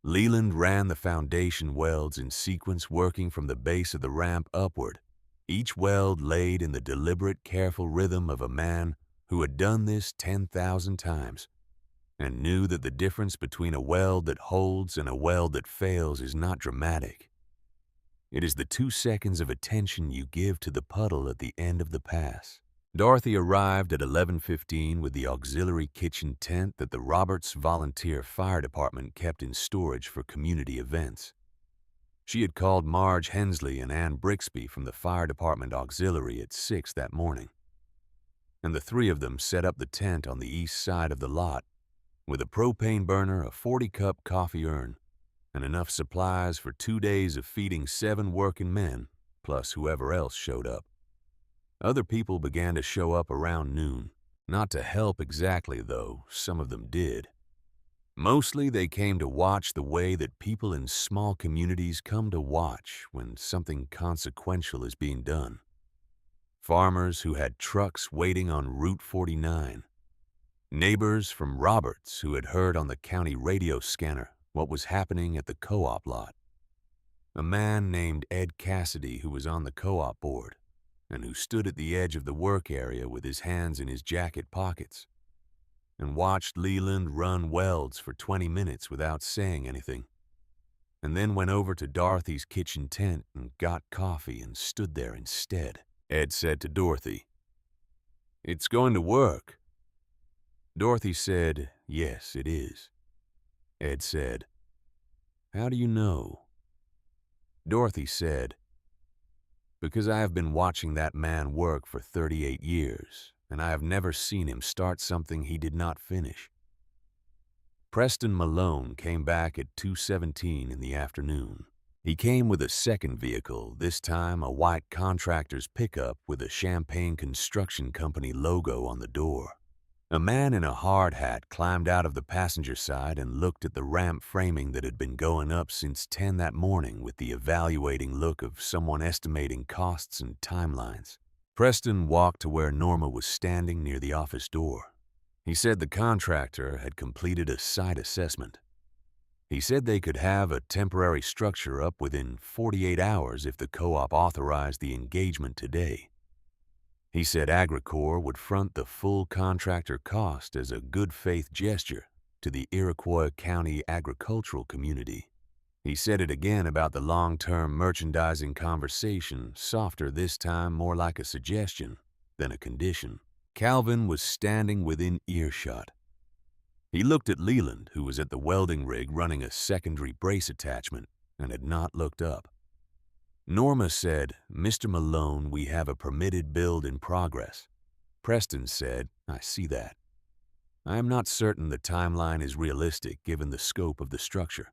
Leland ran the foundation welds in sequence, working from the base of the ramp upward, each weld laid in the deliberate, careful rhythm of a man who had done this 10,000 times and knew that the difference between a weld that holds and a weld that fails is not dramatic. It is the 2 seconds of attention you give to the puddle at the end of the pass. Dorothy arrived at 11:15 with the auxiliary kitchen tent that the Roberts Volunteer Fire Department kept in storage for community events. She had called Marge Hensley and Ann Brixby from the Fire Department Auxiliary at 6 that morning, and the three of them set up the tent on the east side of the lot with a propane burner, a 40-cup coffee urn, and enough supplies for 2 days of feeding 7 working men, plus whoever else showed up. Other people began to show up around noon. Not to help exactly, though, some of them did. Mostly they came to watch the way that people in small communities come to watch when something consequential is being done. Farmers who had trucks waiting on Route 49. Neighbors from Roberts who had heard on the county radio scanner what was happening at the co-op lot. A man named Ed Cassidy who was on the co-op board and who stood at the edge of the work area with his hands in his jacket pockets and watched Leland run welds for 20 minutes without saying anything, and then went over to Dorothy's kitchen tent and got coffee and stood there instead. Ed said to Dorothy, "It's going to work." Dorothy said, "Yes, it is." Ed said, "How do you know?" Dorothy said, "Because I have been watching that man work for 38 years, and I have never seen him start something he did not finish." Preston Malone came back at 2:17 in the afternoon. He came with a second vehicle, this time a white contractor's pickup with a Champagne Construction Company logo on the door. A man in a hard hat climbed out of the passenger side and looked at the ramp framing that had been going up since 10 that morning with the evaluating look of someone estimating costs and timelines. Preston walked to where Norma was standing near the office door. He said the contractor had completed a site assessment. He said they could have a temporary structure up within 48 hours if the co-op authorized the engagement today. He said Agricor would front the full contractor cost as a good faith gesture to the Iroquois County agricultural community. He said it again about the long-term merchandising conversation, softer this time, more like a suggestion than a condition. Calvin was standing within earshot. He looked at Leland, who was at the welding rig running a secondary brace attachment, and had not looked up. Norma said, "Mr. Malone, we have a permitted build in progress." Preston said, "I see that. I am not certain the timeline is realistic given the scope of the structure."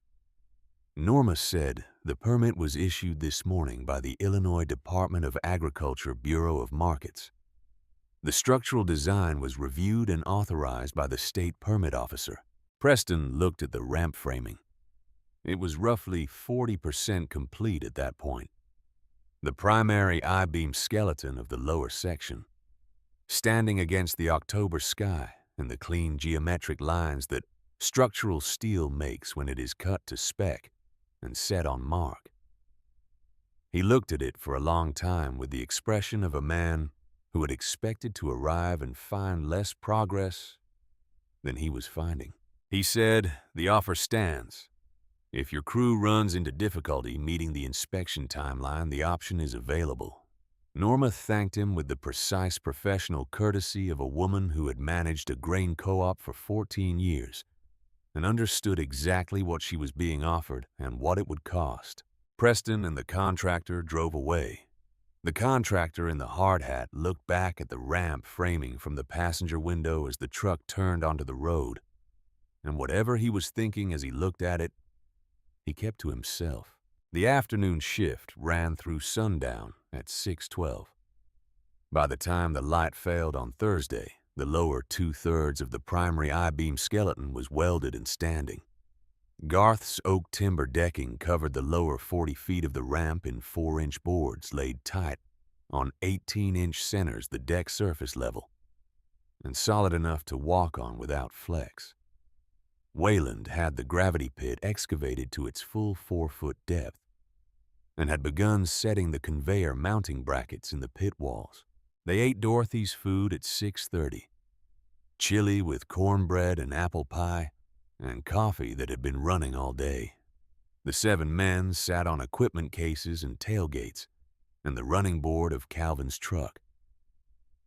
Norma said, "The permit was issued this morning by the Illinois Department of Agriculture Bureau of Markets. The structural design was reviewed and authorized by the state permit officer." Preston looked at the ramp framing. It was roughly 40% complete at that point. The primary I-beam skeleton of the lower section, standing against the October sky and the clean geometric lines that structural steel makes when it is cut to spec and set on mark. He looked at it for a long time with the expression of a man who had expected to arrive and find less progress than he was finding. He said, "The offer stands. If your crew runs into difficulty meeting the inspection timeline, the option is available." Norma thanked him with the precise professional courtesy of a woman who had managed a grain co-op for 14 years and understood exactly what she was being offered and what it would cost. Preston and the contractor drove away. The contractor in the hard hat looked back at the ramp framing from the passenger window as the truck turned onto the road, and whatever he was thinking as he looked at it, he kept to himself. The afternoon shift ran through sundown at 6:12. By the time the light failed on Thursday, the lower two-thirds of the primary I-beam skeleton was welded and standing. Garth's oak timber decking covered the lower 40 feet of the ramp in 4-inch boards laid tight on 18-inch centers the deck surface level, and solid enough to walk on without flex. Wayland had the gravity pit excavated to its full 4-foot depth and had begun setting the conveyor mounting brackets in the pit walls. They ate Dorothy's food at 6:30, chili with cornbread and apple pie, and coffee that had been running all day. The 7 men sat on equipment cases and tailgates and the running board of Calvin's truck,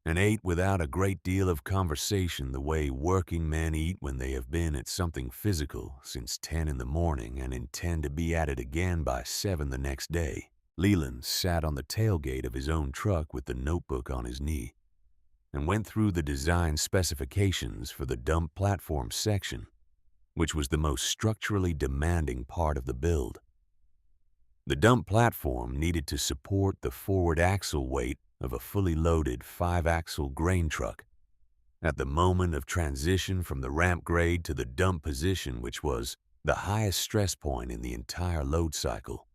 and ate without a great deal of conversation the way working men eat when they have been at something physical since 10 in the morning and intend to be at it again by 7 the next day. Leland sat on the tailgate of his own truck with the notebook on his knee and went through the design specifications for the dump platform section, which was the most structurally demanding part of the build. The dump platform needed to support the forward axle weight of a fully loaded 5-axle grain truck at the moment of transition from the ramp grade to the dump position, which was the highest stress point in the entire load cycle.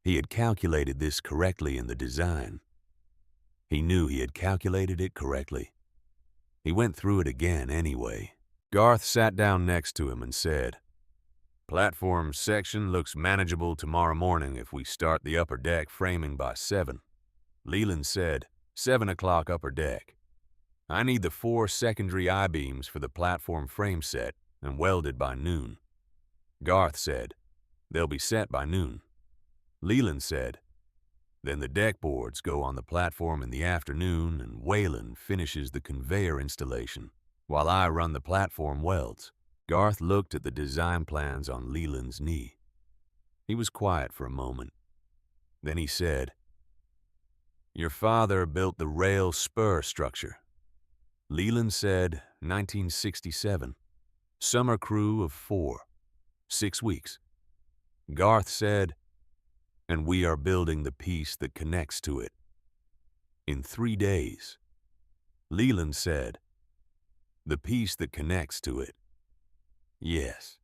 He had calculated this correctly in the design. He knew he had calculated it correctly. He went through it again anyway. Garth sat down next to him and said, "Platform section looks manageable tomorrow morning if we start the upper deck framing by 7. Leland said, 7 o'clock upper deck. I need the 4 secondary I-beams for the platform frame set and welded by noon. Garth said, they'll be set by noon. Leland said, then the deck boards go on the platform in the afternoon and Wayland finishes the conveyor installation while I run the platform welds." Garth looked at the design plans on Leland's knee. He was quiet for a moment. Then he said, "Your father built the rail spur structure." Leland said, 1967. Summer crew of 4. 6 weeks. Garth said, "And we are building the piece that connects to it in 3 days." Leland said, "The piece that connects to it." "Yes."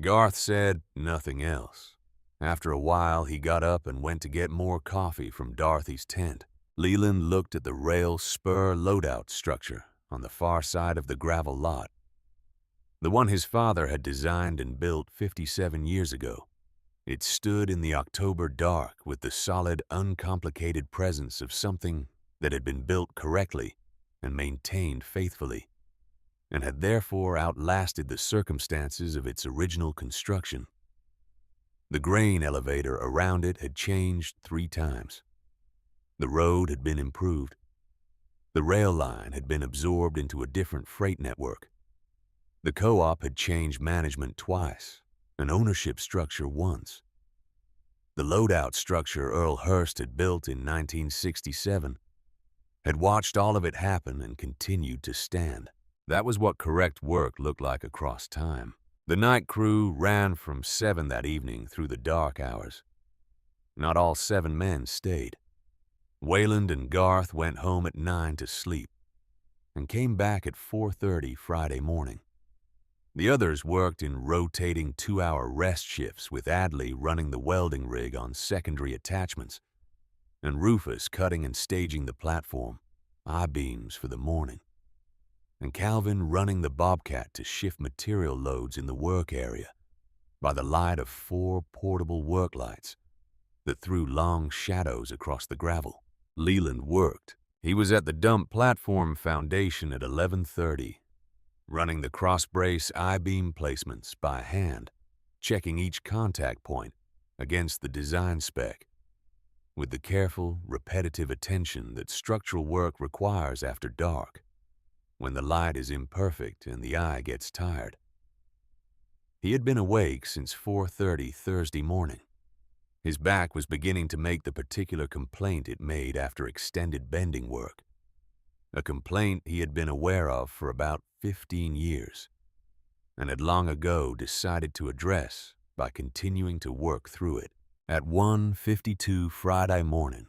Garth said nothing else. After a while, he got up and went to get more coffee from Dorothy's tent. Leland looked at the rail spur loadout structure on the far side of the gravel lot, the one his father had designed and built 57 years ago. It stood in the October dark with the solid, uncomplicated presence of something that had been built correctly and maintained faithfully, and had therefore outlasted the circumstances of its original construction. The grain elevator around it had changed 3 times. The road had been improved. The rail line had been absorbed into a different freight network. The co-op had changed management twice, an ownership structure once. The loadout structure Earl Hurst had built in 1967 had watched all of it happen and continued to stand. That was what correct work looked like across time. The night crew ran from 7 that evening through the dark hours. Not all 7 men stayed. Wayland and Garth went home at 9 to sleep and came back at 4:30 Friday morning. The others worked in rotating 2-hour rest shifts with Adley running the welding rig on secondary attachments and Rufus cutting and staging the platform, I-beams for the morning, and Calvin running the Bobcat to shift material loads in the work area by the light of 4 portable work lights that threw long shadows across the gravel. Leland worked. He was at the dump platform foundation at 11:30, running the cross-brace I-beam placements by hand, checking each contact point against the design spec, with the careful, repetitive attention that structural work requires after dark, when the light is imperfect and the eye gets tired. He had been awake since 4:30 Thursday morning. His back was beginning to make the particular complaint it made after extended bending work, a complaint he had been aware of for about 15 years, and had long ago decided to address by continuing to work through it. At 1:52 Friday morning,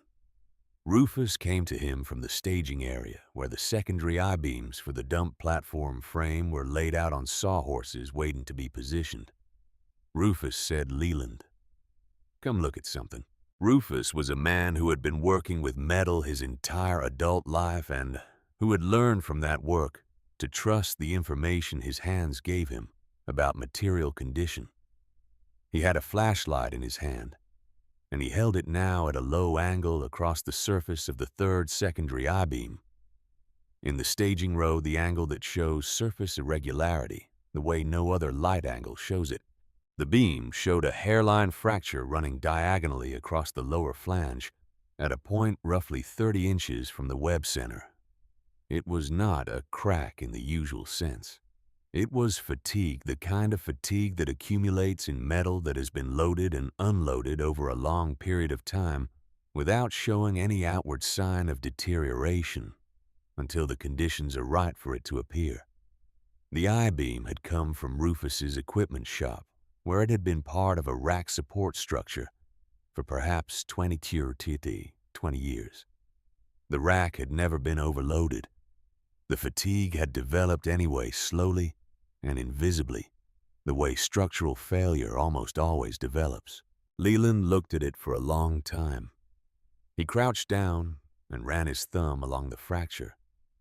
Rufus came to him from the staging area where the secondary I-beams for the dump platform frame were laid out on sawhorses waiting to be positioned. Rufus said, "Leland, come look at something." Rufus was a man who had been working with metal his entire adult life and who had learned from that work to trust the information his hands gave him about material condition. He had a flashlight in his hand, and he held it now at a low angle across the surface of the third secondary I-beam. In the staging row, the angle that shows surface irregularity, the way no other light angle shows it. The beam showed a hairline fracture running diagonally across the lower flange at a point roughly 30 inches from the web center. It was not a crack in the usual sense. It was fatigue, the kind of fatigue that accumulates in metal that has been loaded and unloaded over a long period of time without showing any outward sign of deterioration until the conditions are right for it to appear. The I-beam had come from Rufus's equipment shop, where it had been part of a rack support structure for perhaps 20 years. The rack had never been overloaded. The fatigue had developed anyway, slowly and invisibly, the way structural failure almost always develops. Leland looked at it for a long time. He crouched down and ran his thumb along the fracture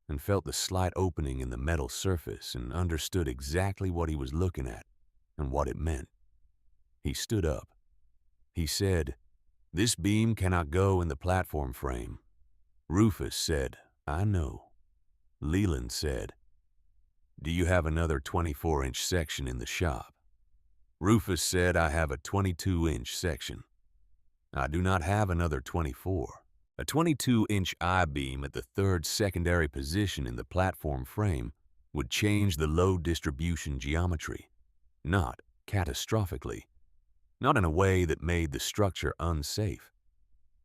and felt the slight opening in the metal surface and understood exactly what he was looking at and what it meant. He stood up. He said, "This beam cannot go in the platform frame." Rufus said, "I know." Leland said, "Do you have another 24-inch section in the shop?" Rufus said, "I have a 22-inch section. I do not have another 24. A 22-inch I-beam at the third secondary position in the platform frame would change the load distribution geometry, not catastrophically, not in a way that made the structure unsafe,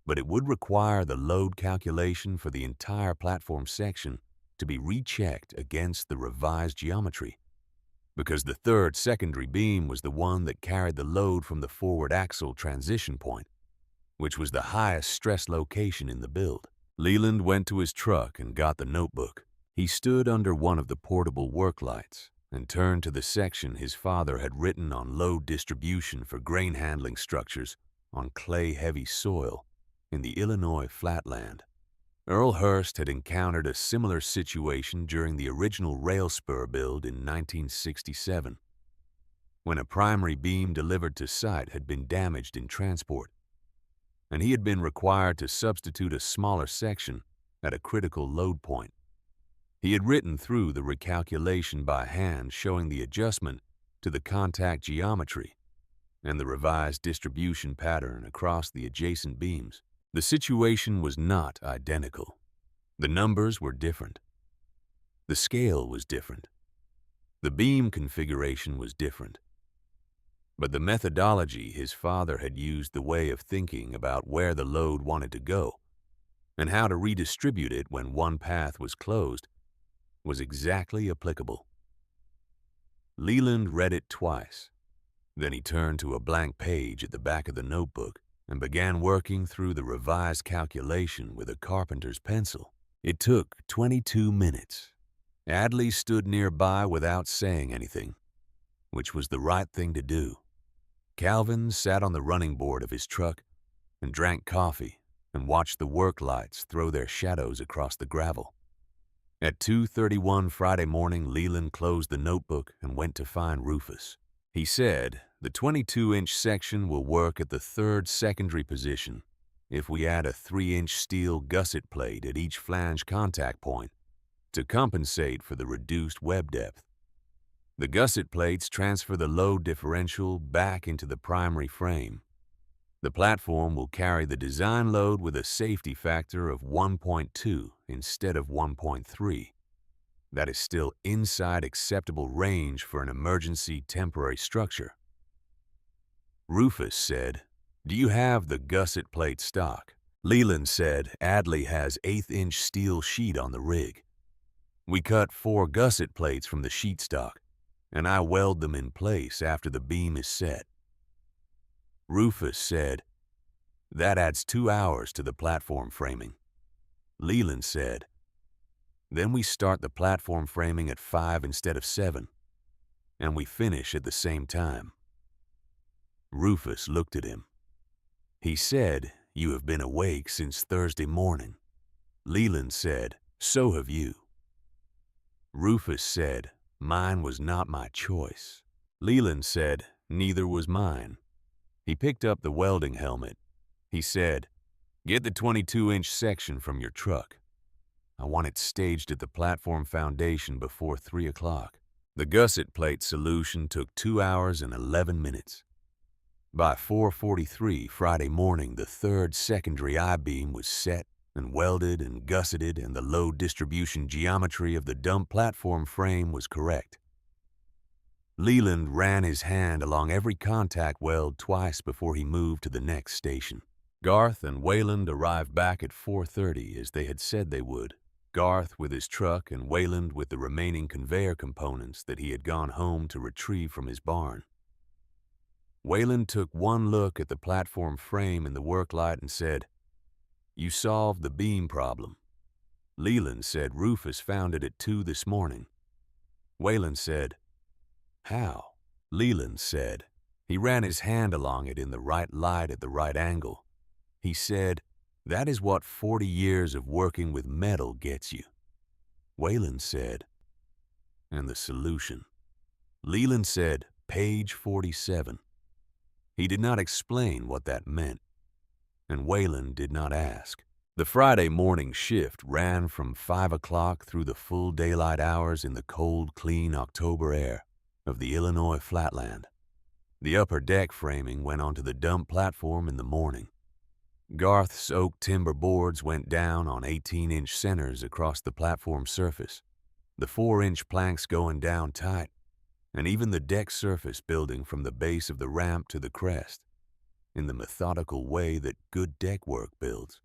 but it would require the load calculation for the entire platform section to be rechecked against the revised geometry, because the third secondary beam was the one that carried the load from the forward axle transition point, which was the highest stress location in the build. Leland went to his truck and got the notebook. He stood under one of the portable work lights and turned to the section his father had written on load distribution for grain handling structures on clay-heavy soil in the Illinois flatland. Earl Hurst had encountered a similar situation during the original rail spur build in 1967, when a primary beam delivered to site had been damaged in transport, and he had been required to substitute a smaller section at a critical load point. He had written through the recalculation by hand showing the adjustment to the contact geometry and the revised distribution pattern across the adjacent beams. The situation was not identical. The numbers were different. The scale was different. The beam configuration was different. But the methodology his father had used, the way of thinking about where the load wanted to go and how to redistribute it when one path was closed, was exactly applicable. Leland read it twice. Then he turned to a blank page at the back of the notebook and began working through the revised calculation with a carpenter's pencil. It took 22 minutes. Adley stood nearby without saying anything, which was the right thing to do. Calvin sat on the running board of his truck and drank coffee and watched the work lights throw their shadows across the gravel. At 2:31 Friday morning, Leland closed the notebook and went to find Rufus. He said, "The 22-inch section will work at the third secondary position if we add a 3-inch steel gusset plate at each flange contact point to compensate for the reduced web depth. The gusset plates transfer the load differential back into the primary frame. The platform will carry the design load with a safety factor of 1.2 instead of 1.3. that is still inside acceptable range for an emergency temporary structure. Rufus said, "Do you have the gusset plate stock?" Leland said, "Adley has 1/8-inch steel sheet on the rig. We cut 4 gusset plates from the sheet stock, and I weld them in place after the beam is set." Rufus said, "That adds 2 hours to the platform framing." Leland said, "Then we start the platform framing at 5 instead of 7, and we finish at the same time." Rufus looked at him. He said, "You have been awake since Thursday morning." Leland said, "So have you." Rufus said, "Mine was not my choice." Leland said, "Neither was mine." He picked up the welding helmet. He said, "Get the 22-inch section from your truck. I want it staged at the platform foundation before 3 o'clock." The gusset plate solution took 2 hours and 11 minutes. By 4:43 Friday morning, the 3rd secondary I-beam was set and welded and gusseted, and the load distribution geometry of the dump platform frame was correct. Leland ran his hand along every contact weld twice before he moved to the next station. Garth and Wayland arrived back at 4:30 as they had said they would, Garth with his truck and Wayland with the remaining conveyor components that he had gone home to retrieve from his barn. Wayland took one look at the platform frame in the work light and said, "You solved the beam problem." Leland said Rufus found it at 2 this morning. Wayland said, "How?" Leland said, "He ran his hand along it in the right light at the right angle. He said, 'That is what 40 years of working with metal gets you.'" Wayland said, "And the solution?" Leland said, "Page 47. He did not explain what that meant, and Wayland did not ask. The Friday morning shift ran from 5 o'clock through the full daylight hours in the cold, clean October air of the Illinois flatland. The upper deck framing went onto the dump platform in the morning. Garth's oak timber boards went down on 18-inch centers across the platform surface, the 4-inch planks going down tight, and even the deck surface building from the base of the ramp to the crest, in the methodical way that good deck work builds,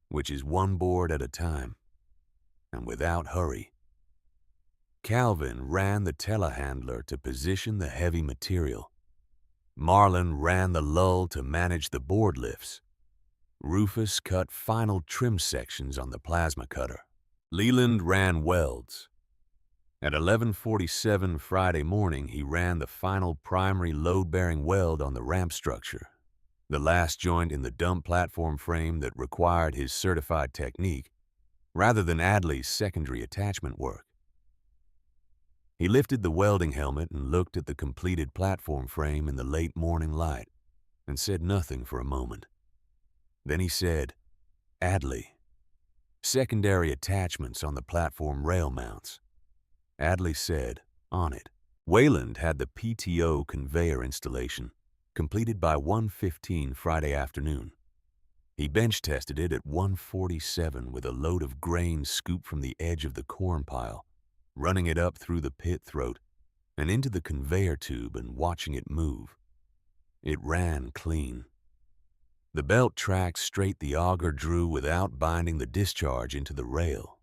which is one board at a time, and without hurry. Calvin ran the telehandler to position the heavy material. Marlin ran the lull to manage the board lifts. Rufus cut final trim sections on the plasma cutter. Leland ran welds. At 11:47 Friday morning, he ran the final primary load-bearing weld on the ramp structure, the last joint in the dump platform frame that required his certified technique, rather than Adley's secondary attachment work. He lifted the welding helmet and looked at the completed platform frame in the late morning light, and said nothing for a moment. Then he said, "Adley, secondary attachments on the platform rail mounts." Adley said, "On it." Wayland had the PTO conveyor installation, completed by 1:15 Friday afternoon. He bench tested it at 1:47 with a load of grain scooped from the edge of the corn pile, running it up through the pit throat and into the conveyor tube and watching it move. It ran clean. The belt tracked straight the auger drew without binding the discharge into the rail.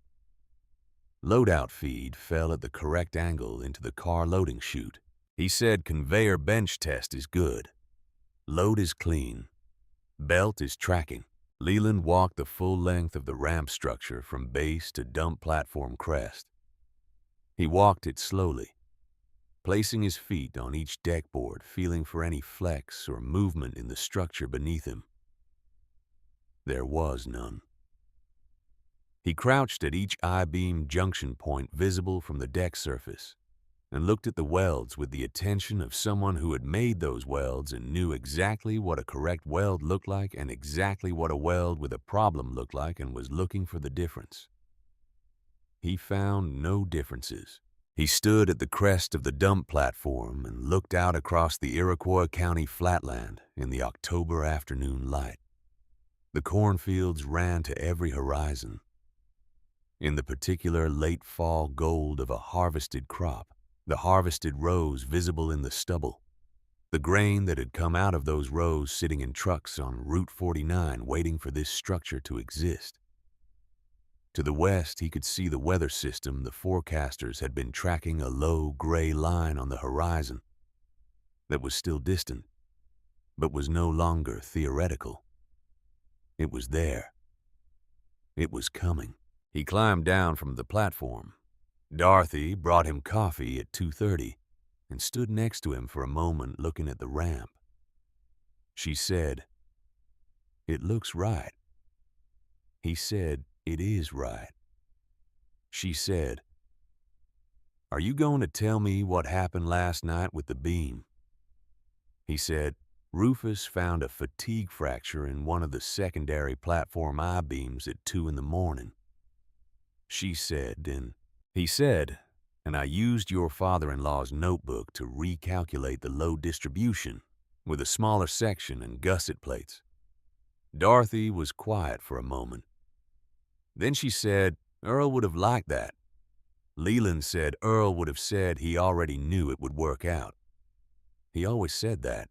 Loadout feed fell at the correct angle into the car loading chute. He said conveyor bench test is good. Load is clean. Belt is tracking. Leland walked the full length of the ramp structure from base to dump platform crest. He walked it slowly, placing his feet on each deck board, feeling for any flex or movement in the structure beneath him. There was none. He crouched at each I-beam junction point visible from the deck surface and looked at the welds with the attention of someone who had made those welds and knew exactly what a correct weld looked like and exactly what a weld with a problem looked like and was looking for the difference. He found no differences. He stood at the crest of the dump platform and looked out across the Iroquois County flatland in the October afternoon light. The cornfields ran to every horizon. in the particular late fall gold of a harvested crop, the harvested rows visible in the stubble, the grain that had come out of those rows sitting in trucks on Route 49 waiting for this structure to exist. To the west, he could see the weather system the forecasters had been tracking, a low gray line on the horizon that was still distant, but was no longer theoretical. It was there. It was coming. He climbed down from the platform. Dorothy brought him coffee at 2:30 and stood next to him for a moment looking at the ramp. She said, "It looks right." He said, "It is right." She said, "Are you going to tell me what happened last night with the beam?" He said, "Rufus found a fatigue fracture in one of the secondary platform I-beams at 2 in the morning." She said, he said, "And I used your father-in-law's notebook to recalculate the load distribution with a smaller section and gusset plates." Dorothy was quiet for a moment. Then she said, "Earl would have liked that." Leland said Earl would have said he already knew it would work out. He always said that.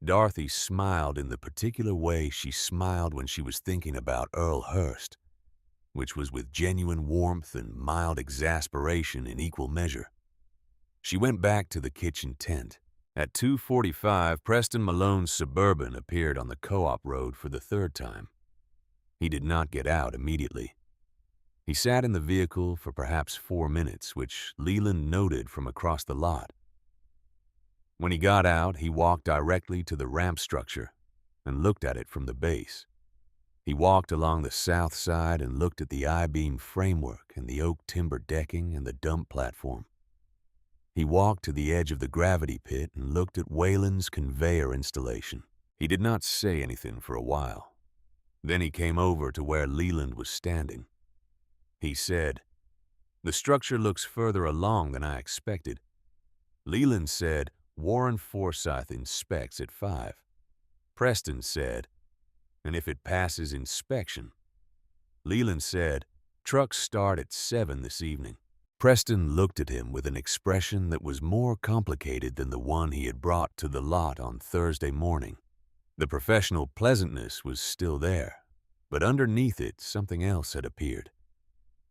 Dorothy smiled in the particular way she smiled when she was thinking about Earl Hurst, which was with genuine warmth and mild exasperation in equal measure. She went back to the kitchen tent. At 2:45, Preston Malone's Suburban appeared on the Co-op road for the third time. He did not get out immediately. He sat in the vehicle for perhaps 4 minutes, which Leland noted from across the lot. When he got out, he walked directly to the ramp structure and looked at it from the base. He walked along the south side and looked at the I-beam framework and the oak timber decking and the dump platform. He walked to the edge of the gravity pit and looked at Wayland's conveyor installation. He did not say anything for a while. Then he came over to where Leland was standing. He said, "The structure looks further along than I expected." Leland said, "Warren Forsyth inspects at 5. Preston said, "And if it passes inspection?" Leland said, "Trucks start at 7 this evening." Preston looked at him with an expression that was more complicated than the one he had brought to the lot on Thursday morning. The professional pleasantness was still there, but underneath it something else had appeared.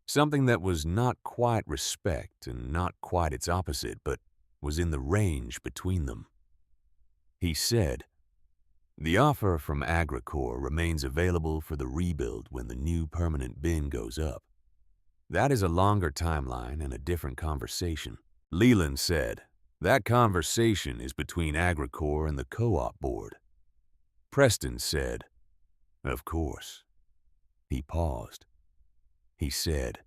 Something that was not quite respect and not quite its opposite, but was in the range between them. He said, "The offer from Agricor remains available for the rebuild when the new permanent bin goes up. That is a longer timeline and a different conversation." Leland said, "That conversation is between Agricor and the Co-op board." Preston said, "Of course." He paused. He said,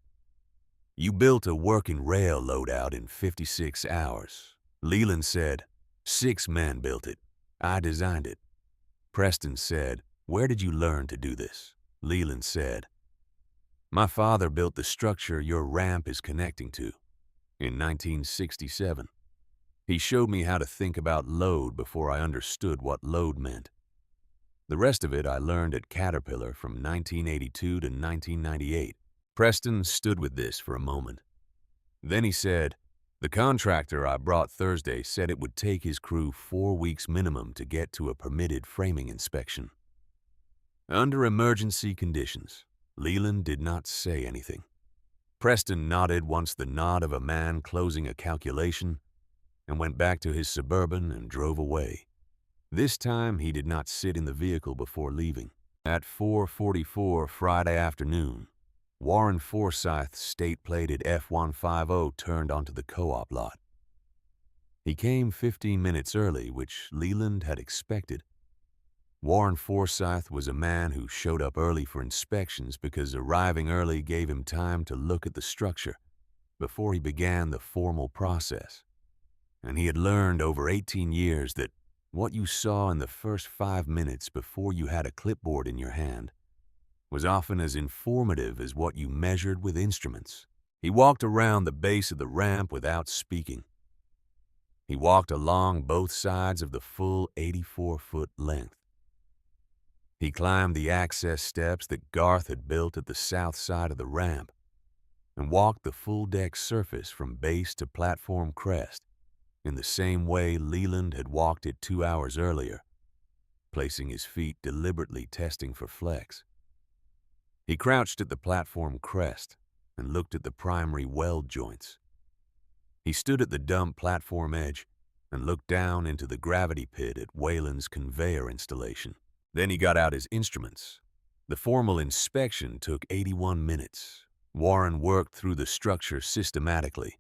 "You built a working rail loadout in 56 hours. Leland said, 6 men built it. I designed it." Preston said, "Where did you learn to do this?" Leland said, "My father built the structure your ramp is connecting to in 1967. He showed me how to think about load before I understood what load meant. The rest of it I learned at Caterpillar from 1982 to 1998. Preston stood with this for a moment. Then he said, "The contractor I brought Thursday said it would take his crew 4 weeks minimum to get to a permitted framing inspection." Under emergency conditions, Leland did not say anything. Preston nodded once the nod of a man closing a calculation and went back to his Suburban and drove away. This time he did not sit in the vehicle before leaving. At 4:44 Friday afternoon, Warren Forsyth's state-plated F-150 turned onto the Co-op lot. He came 15 minutes early, which Leland had expected. Warren Forsyth was a man who showed up early for inspections because arriving early gave him time to look at the structure before he began the formal process. And he had learned over 18 years that what you saw in the first 5 minutes before you had a clipboard in your hand was often as informative as what you measured with instruments. He walked around the base of the ramp without speaking. He walked along both sides of the full 84-foot length. He climbed the access steps that Garth had built at the south side of the ramp and walked the full-deck surface from base to platform crest in the same way Leland had walked it 2 hours earlier, placing his feet deliberately testing for flex. He crouched at the platform crest and looked at the primary weld joints. He stood at the dump platform edge and looked down into the gravity pit at Wayland's conveyor installation. Then he got out his instruments. The formal inspection took 81 minutes. Warren worked through the structure systematically,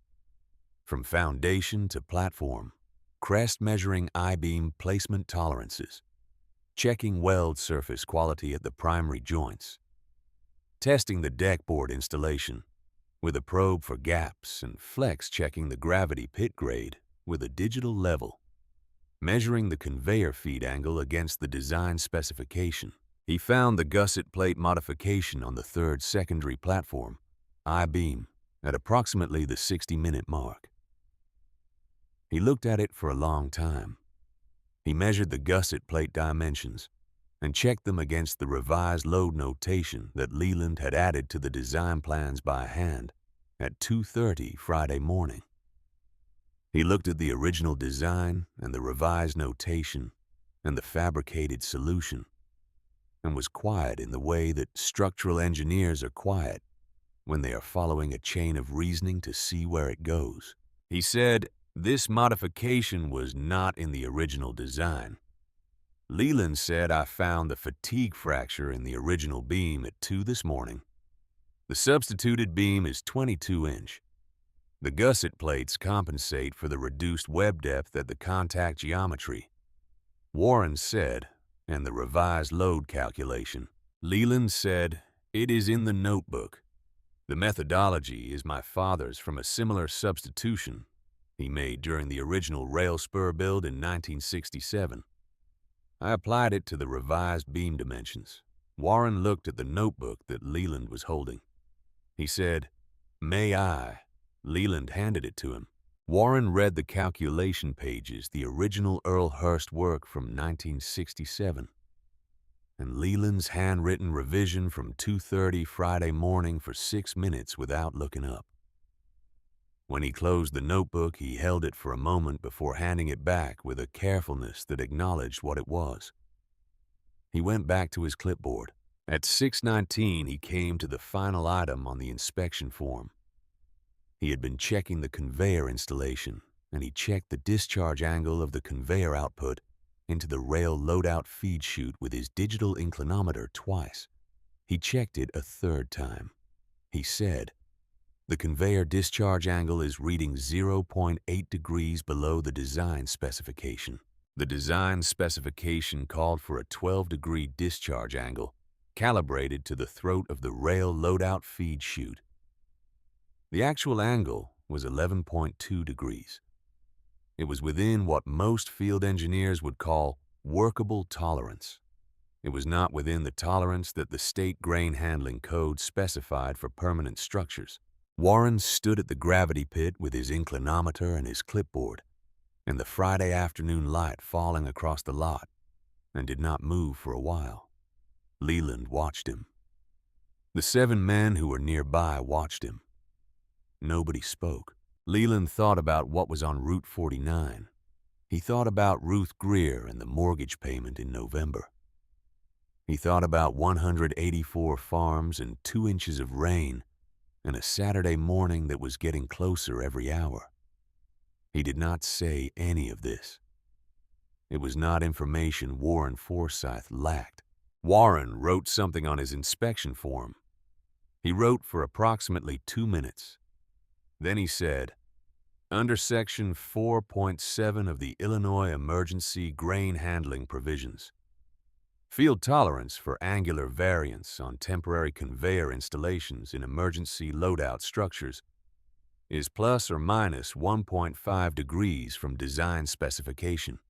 from foundation to platform, crest measuring I-beam placement tolerances, checking weld surface quality at the primary joints, testing the deck board installation with a probe for gaps, and flex checking the gravity pit grade with a digital level, measuring the conveyor feed angle against the design specification. He found the gusset plate modification on the third secondary platform, I-beam, at approximately the 60-minute mark. He looked at it for a long time. He measured the gusset plate dimensions and checked them against the revised load notation that Leland had added to the design plans by hand at 2:30 Friday morning. He looked at the original design and the revised notation and the fabricated solution, and was quiet in the way that structural engineers are quiet when they are following a chain of reasoning to see where it goes. He said, "This modification was not in the original design. Leland said I found the fatigue fracture in the original beam at 2 this morning. The substituted beam is 22-inch. The gusset plates compensate for the reduced web depth at the contact geometry," Warren said, "and the revised load calculation." Leland said, "It is in the notebook. The methodology is my father's from a similar substitution he made during the original rail spur build in 1967. I applied it to the revised beam dimensions." Warren looked at the notebook that Leland was holding. He said, "May I?" Leland handed it to him. Warren read the calculation pages, the original Earl Hurst work from 1967, and Leland's handwritten revision from 2:30 Friday morning for 6 minutes without looking up. When he closed the notebook, he held it for a moment before handing it back with a carefulness that acknowledged what it was. He went back to his clipboard. At 6:19, he came to the final item on the inspection form. He had been checking the conveyor installation, and he checked the discharge angle of the conveyor output into the rail loadout feed chute with his digital inclinometer twice. He checked it a third time. He said, "The conveyor discharge angle is reading 0.8 degrees below the design specification." The design specification called for a 12-degree discharge angle, calibrated to the throat of the rail loadout feed chute. The actual angle was 11.2 degrees. It was within what most field engineers would call workable tolerance. It was not within the tolerance that the state grain handling code specified for permanent structures. Warren stood at the gravity pit with his inclinometer and his clipboard, and the Friday afternoon light falling across the lot, and did not move for a while. Leland watched him. The 7 men who were nearby watched him. Nobody spoke. Leland thought about what was on Route 49. He thought about Ruth Greer and the mortgage payment in November. He thought about 184 farms and 2 inches of rain and a Saturday morning that was getting closer every hour. He did not say any of this. It was not information Warren Forsythe lacked. Warren wrote something on his inspection form. He wrote for approximately 2 minutes. Then he said, "Under Section 4.7 of the Illinois Emergency Grain Handling Provisions, field tolerance for angular variance on temporary conveyor installations in emergency loadout structures is plus or minus 1.5 degrees from design specification,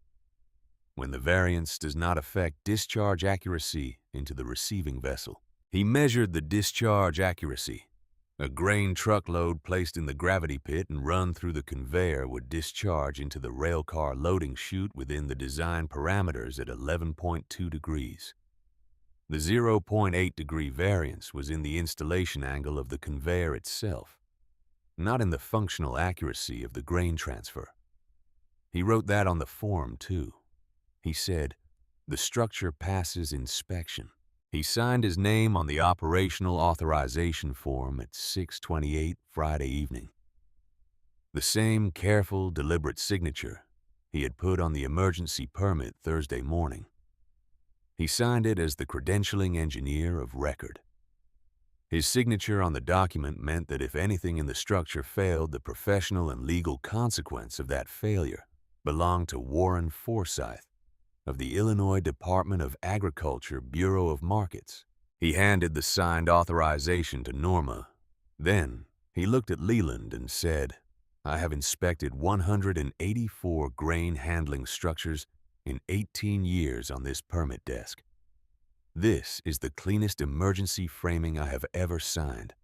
when the variance does not affect discharge accuracy into the receiving vessel." He measured the discharge accuracy. A grain truckload placed in the gravity pit and run through the conveyor would discharge into the railcar loading chute within the design parameters at 11.2 degrees. The 0.8-degree variance was in the installation angle of the conveyor itself, not in the functional accuracy of the grain transfer. He wrote that on the form, too. He said, "The structure passes inspection." He signed his name on the operational authorization form at 6:28 Friday evening. The same careful, deliberate signature he had put on the emergency permit Thursday morning. He signed it as the credentialing engineer of record. His signature on the document meant that if anything in the structure failed, the professional and legal consequence of that failure belonged to Warren Forsyth of the Illinois Department of Agriculture Bureau of Markets. He handed the signed authorization to Norma. Then he looked at Leland and said, "I have inspected 184 grain handling structures in 18 years on this permit desk. This is the cleanest emergency framing I have ever signed."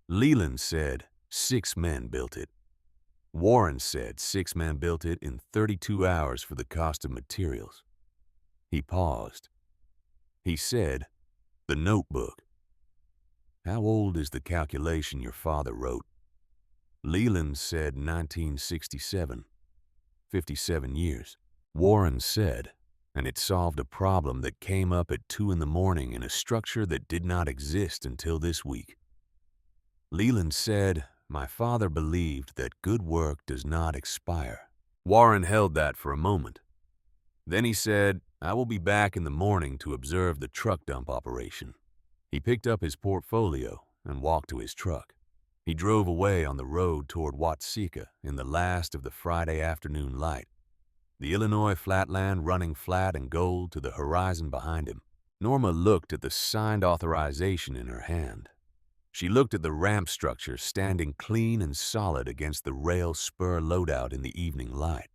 Leland said 6 men built it. Warren said 6 men built it in 32 hours for the cost of materials. He paused. He said, "The notebook. How old is the calculation your father wrote?" Leland said 1967, 57 years. Warren said, "And it solved a problem that came up at 2 in the morning in a structure that did not exist until this week." Leland said, "My father believed that good work does not expire." Warren held that for a moment. Then he said, "I will be back in the morning to observe the truck dump operation." He picked up his portfolio and walked to his truck. He drove away on the road toward Watseka in the last of the Friday afternoon light, the Illinois flatland running flat and gold to the horizon behind him. Norma looked at the signed authorization in her hand. She looked at the ramp structure standing clean and solid against the rail spur loadout in the evening light.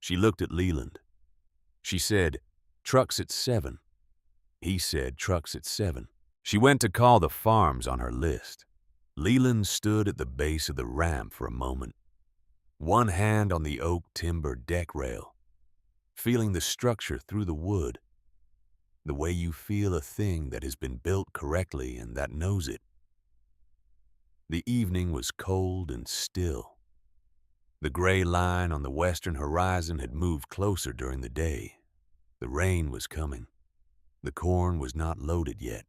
She looked at Leland. She said, "Trucks at 7. He said, "Trucks at 7. She went to call the farms on her list. Leland stood at the base of the ramp for a moment, one hand on the oak timber deck rail, feeling the structure through the wood, the way you feel a thing that has been built correctly and that knows it. The evening was cold and still. The gray line on the western horizon had moved closer during the day. The rain was coming. The corn was not loaded yet.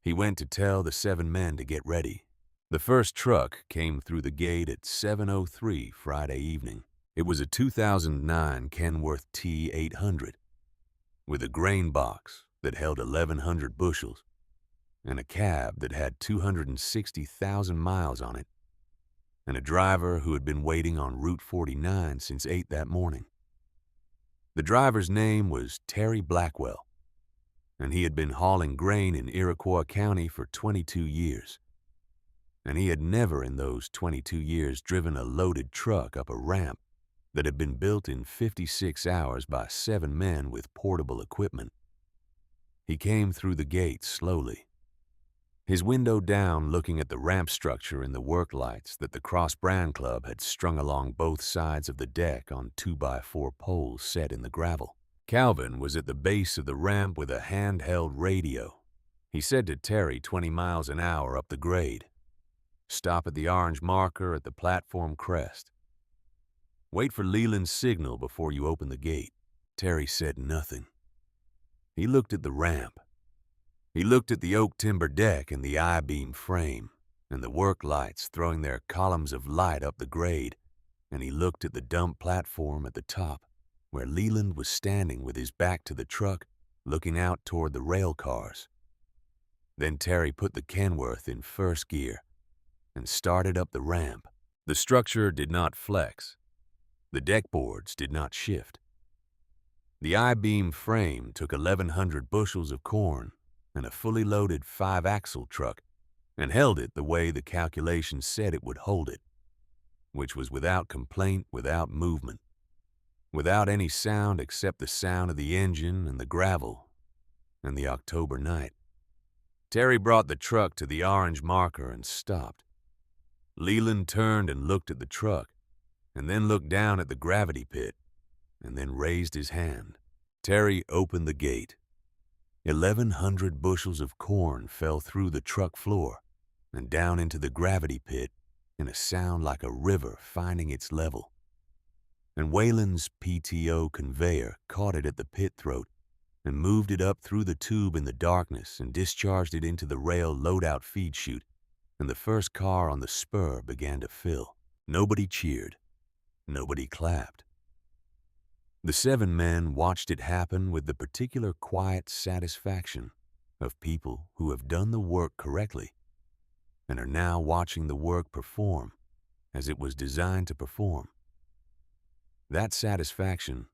He went to tell the 7 men to get ready. The first truck came through the gate at 7:03 Friday evening. It was a 2009 Kenworth T800 with a grain box that held 1,100 bushels and a cab that had 260,000 miles on it and a driver who had been waiting on Route 49 since 8 that morning. The driver's name was Terry Blackwell, and he had been hauling grain in Iroquois County for 22 years. And he had never in those 22 years driven a loaded truck up a ramp that had been built in 56 hours by 7 men with portable equipment. He came through the gate slowly, his window down looking at the ramp structure and the work lights that the Cross Brand Club had strung along both sides of the deck on 2x4 poles set in the gravel. Calvin was at the base of the ramp with a handheld radio. He said to Terry 20 miles an hour up the grade, "Stop at the orange marker at the platform crest. Wait for Leland's signal before you open the gate." Terry said nothing. He looked at the ramp. He looked at the oak timber deck and the I-beam frame and the work lights throwing their columns of light up the grade, and he looked at the dump platform at the top where Leland was standing with his back to the truck looking out toward the rail cars. Then Terry put the Kenworth in first gear and started up the ramp. The structure did not flex. The deck boards did not shift. The I-beam frame took 1,100 bushels of corn and a fully loaded 5-axle truck and held it the way the calculations said it would hold it, which was without complaint, without movement, without any sound except the sound of the engine and the gravel and the October night. Terry brought the truck to the orange marker and stopped. Leland turned and looked at the truck, and then looked down at the gravity pit, and then raised his hand. Terry opened the gate. 1,100 bushels of corn fell through the truck floor and down into the gravity pit in a sound like a river finding its level. And Wayland's PTO conveyor caught it at the pit throat and moved it up through the tube in the darkness and discharged it into the rail loadout feed chute, and the first car on the spur began to fill. Nobody cheered. Nobody clapped. The 7 men watched it happen with the particular quiet satisfaction of people who have done the work correctly and are now watching the work perform as it was designed to perform. That satisfaction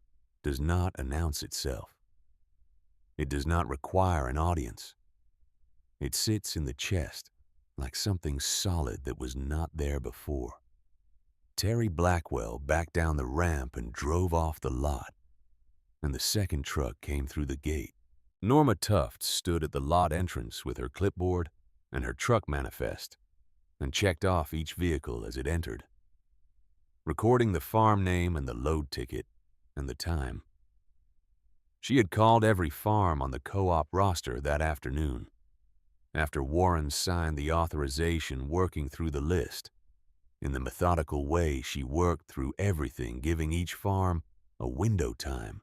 does not announce itself. It does not require an audience. It sits in the chest like something solid that was not there before. Terry Blackwell backed down the ramp and drove off the lot, and the second truck came through the gate. Norma Tufts stood at the lot entrance with her clipboard and her truck manifest and checked off each vehicle as it entered, recording the farm name and the load ticket and the time. She had called every farm on the co-op roster that afternoon, after Warren signed the authorization, working through the list. In the methodical way she worked through everything, giving each farm a window time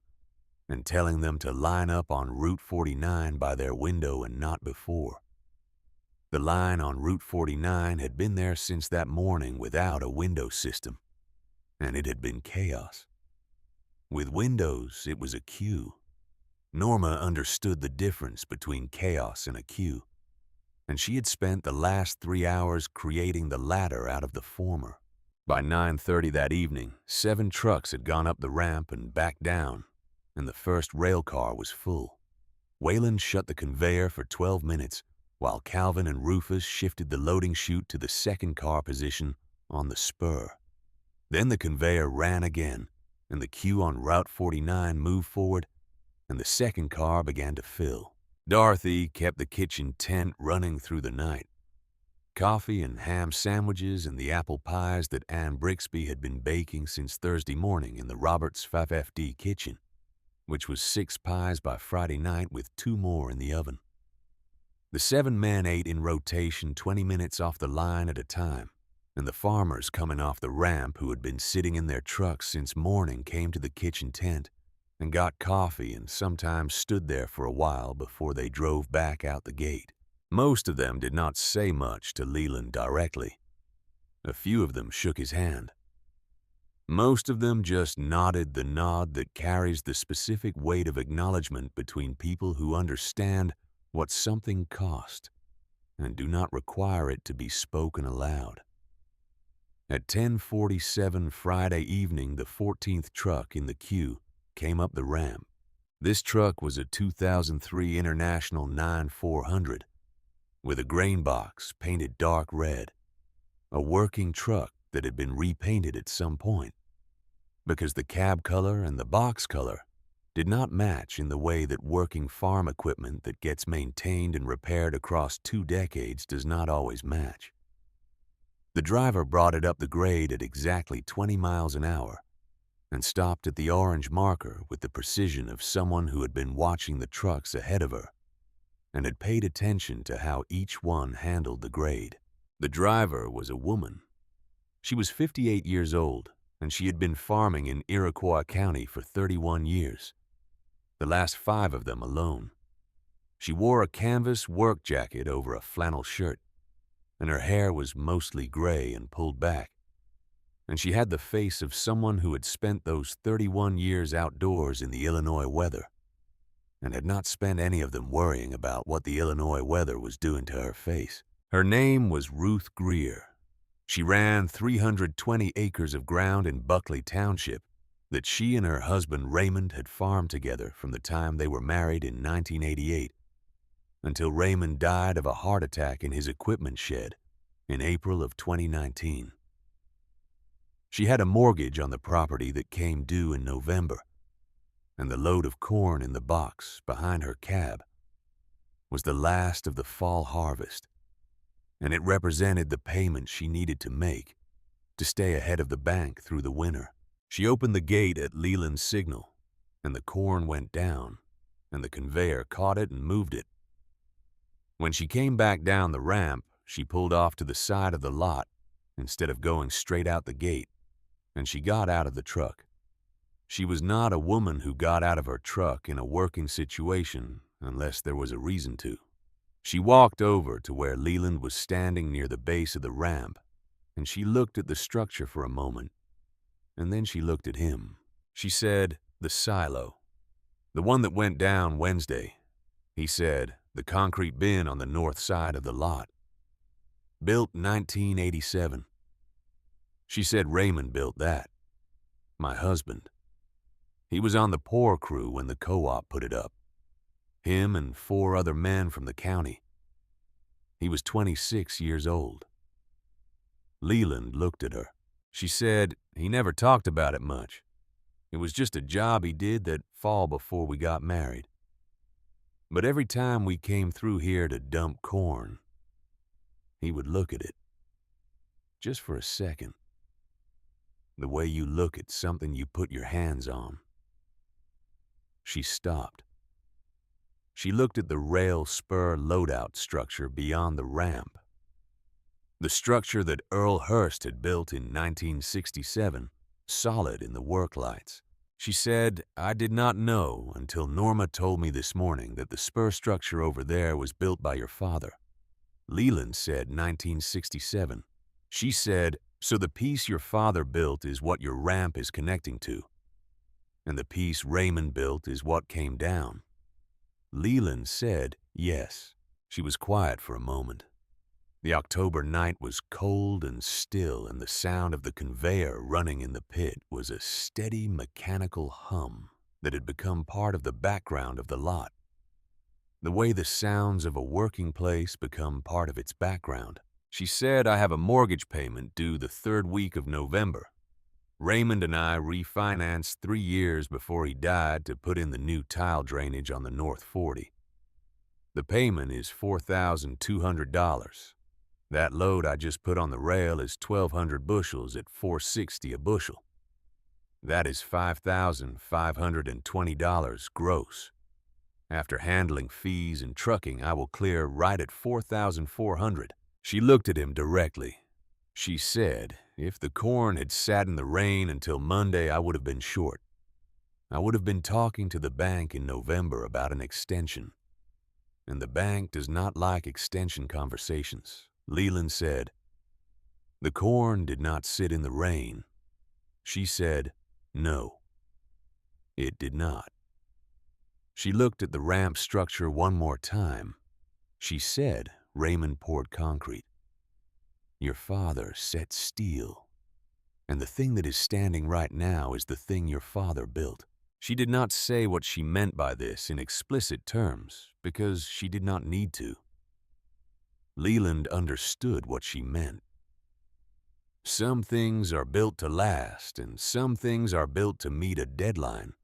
and telling them to line up on Route 49 by their window and not before. The line on Route 49 had been there since that morning without a window system, and it had been chaos. With windows, it was a queue. Norma understood the difference between chaos and a queue, and she had spent the last 3 hours creating the latter out of the former. By 9:30 that evening, 7 trucks had gone up the ramp and back down, and the first rail car was full. Wayland shut the conveyor for 12 minutes while Calvin and Rufus shifted the loading chute to the second car position on the spur. Then the conveyor ran again, and the queue on Route 49 moved forward, and the second car began to fill. Dorothy kept the kitchen tent running through the night. Coffee and ham sandwiches and the apple pies that Ann Brixby had been baking since Thursday morning in the Roberts 5FD kitchen, which was 6 pies by Friday night with 2 more in the oven. The 7 men ate in rotation 20 minutes off the line at a time, and the farmers coming off the ramp who had been sitting in their trucks since morning came to the kitchen tent and got coffee and sometimes stood there for a while before they drove back out the gate. Most of them did not say much to Leland directly. A few of them shook his hand. Most of them just nodded the nod that carries the specific weight of acknowledgement between people who understand what something cost and do not require it to be spoken aloud. At 10:47 Friday evening, the 14th truck in the queue came up the ramp. This truck was a 2003 International 9400 with a grain box painted dark red, a working truck that had been repainted at some point, because the cab color and the box color did not match in the way that working farm equipment that gets maintained and repaired across 2 decades does not always match. The driver brought it up the grade at exactly 20 miles an hour and stopped at the orange marker with the precision of someone who had been watching the trucks ahead of her and had paid attention to how each one handled the grade. The driver was a woman. She was 58 years old, and she had been farming in Iroquois County for 31 years, the last 5 of them alone. She wore a canvas work jacket over a flannel shirt, and her hair was mostly gray and pulled back, and she had the face of someone who had spent those 31 years outdoors in the Illinois weather and had not spent any of them worrying about what the Illinois weather was doing to her face. Her name was Ruth Greer. She ran 320 acres of ground in Buckley Township that she and her husband Raymond had farmed together from the time they were married in 1988 until Raymond died of a heart attack in his equipment shed in April of 2019. She had a mortgage on the property that came due in November, and the load of corn in the box behind her cab was the last of the fall harvest, and it represented the payment she needed to make to stay ahead of the bank through the winter. She opened the gate at Leland's signal, and the corn went down, and the conveyor caught it and moved it. When she came back down the ramp, she pulled off to the side of the lot instead of going straight out the gate, and she got out of the truck. She was not a woman who got out of her truck in a working situation unless there was a reason to. She walked over to where Leland was standing near the base of the ramp, and she looked at the structure for a moment, and then she looked at him. She said, "The silo. The one that went down Wednesday." He said, "The concrete bin on the north side of the lot. Built 1987. She said Raymond built that. My husband. He was on the pour crew when the co-op put it up. Him and 4 other men from the county. He was 26 years old." Leland looked at her. She said he never talked about it much. It was just a job he did that fall before we got married. But every time we came through here to dump corn, he would look at it. Just for a second. The way you look at something you put your hands on. She stopped. She looked at the rail spur loadout structure beyond the ramp. The structure that Earl Hurst had built in 1967, solid in the work lights. She said, "I did not know until Norma told me this morning that the spur structure over there was built by your father." Leland said 1967. She said, "So the piece your father built is what your ramp is connecting to, and the piece Raymond built is what came down." Leland said, "Yes." She was quiet for a moment. The October night was cold and still, and the sound of the conveyor running in the pit was a steady mechanical hum that had become part of the background of the lot. The way the sounds of a working place become part of its background. She said, "I have a mortgage payment due the 3rd week of November. Raymond and I refinanced 3 years before he died to put in the new tile drainage on the North 40. The payment is $4,200. That load I just put on the rail is 1,200 bushels at $4.60 a bushel. That is $5,520 gross. After handling fees and trucking, I will clear right at $4,400. She looked at him directly. She said, "If the corn had sat in the rain until Monday, I would have been short. I would have been talking to the bank in November about an extension. And the bank does not like extension conversations." Leland said, "The corn did not sit in the rain." She said, "No, it did not." She looked at the ramp structure one more time. She said, "Raymond poured concrete. Your father set steel. And the thing that is standing right now is the thing your father built." She did not say what she meant by this in explicit terms because she did not need to. Leland understood what she meant. Some things are built to last, and some things are built to meet a deadline.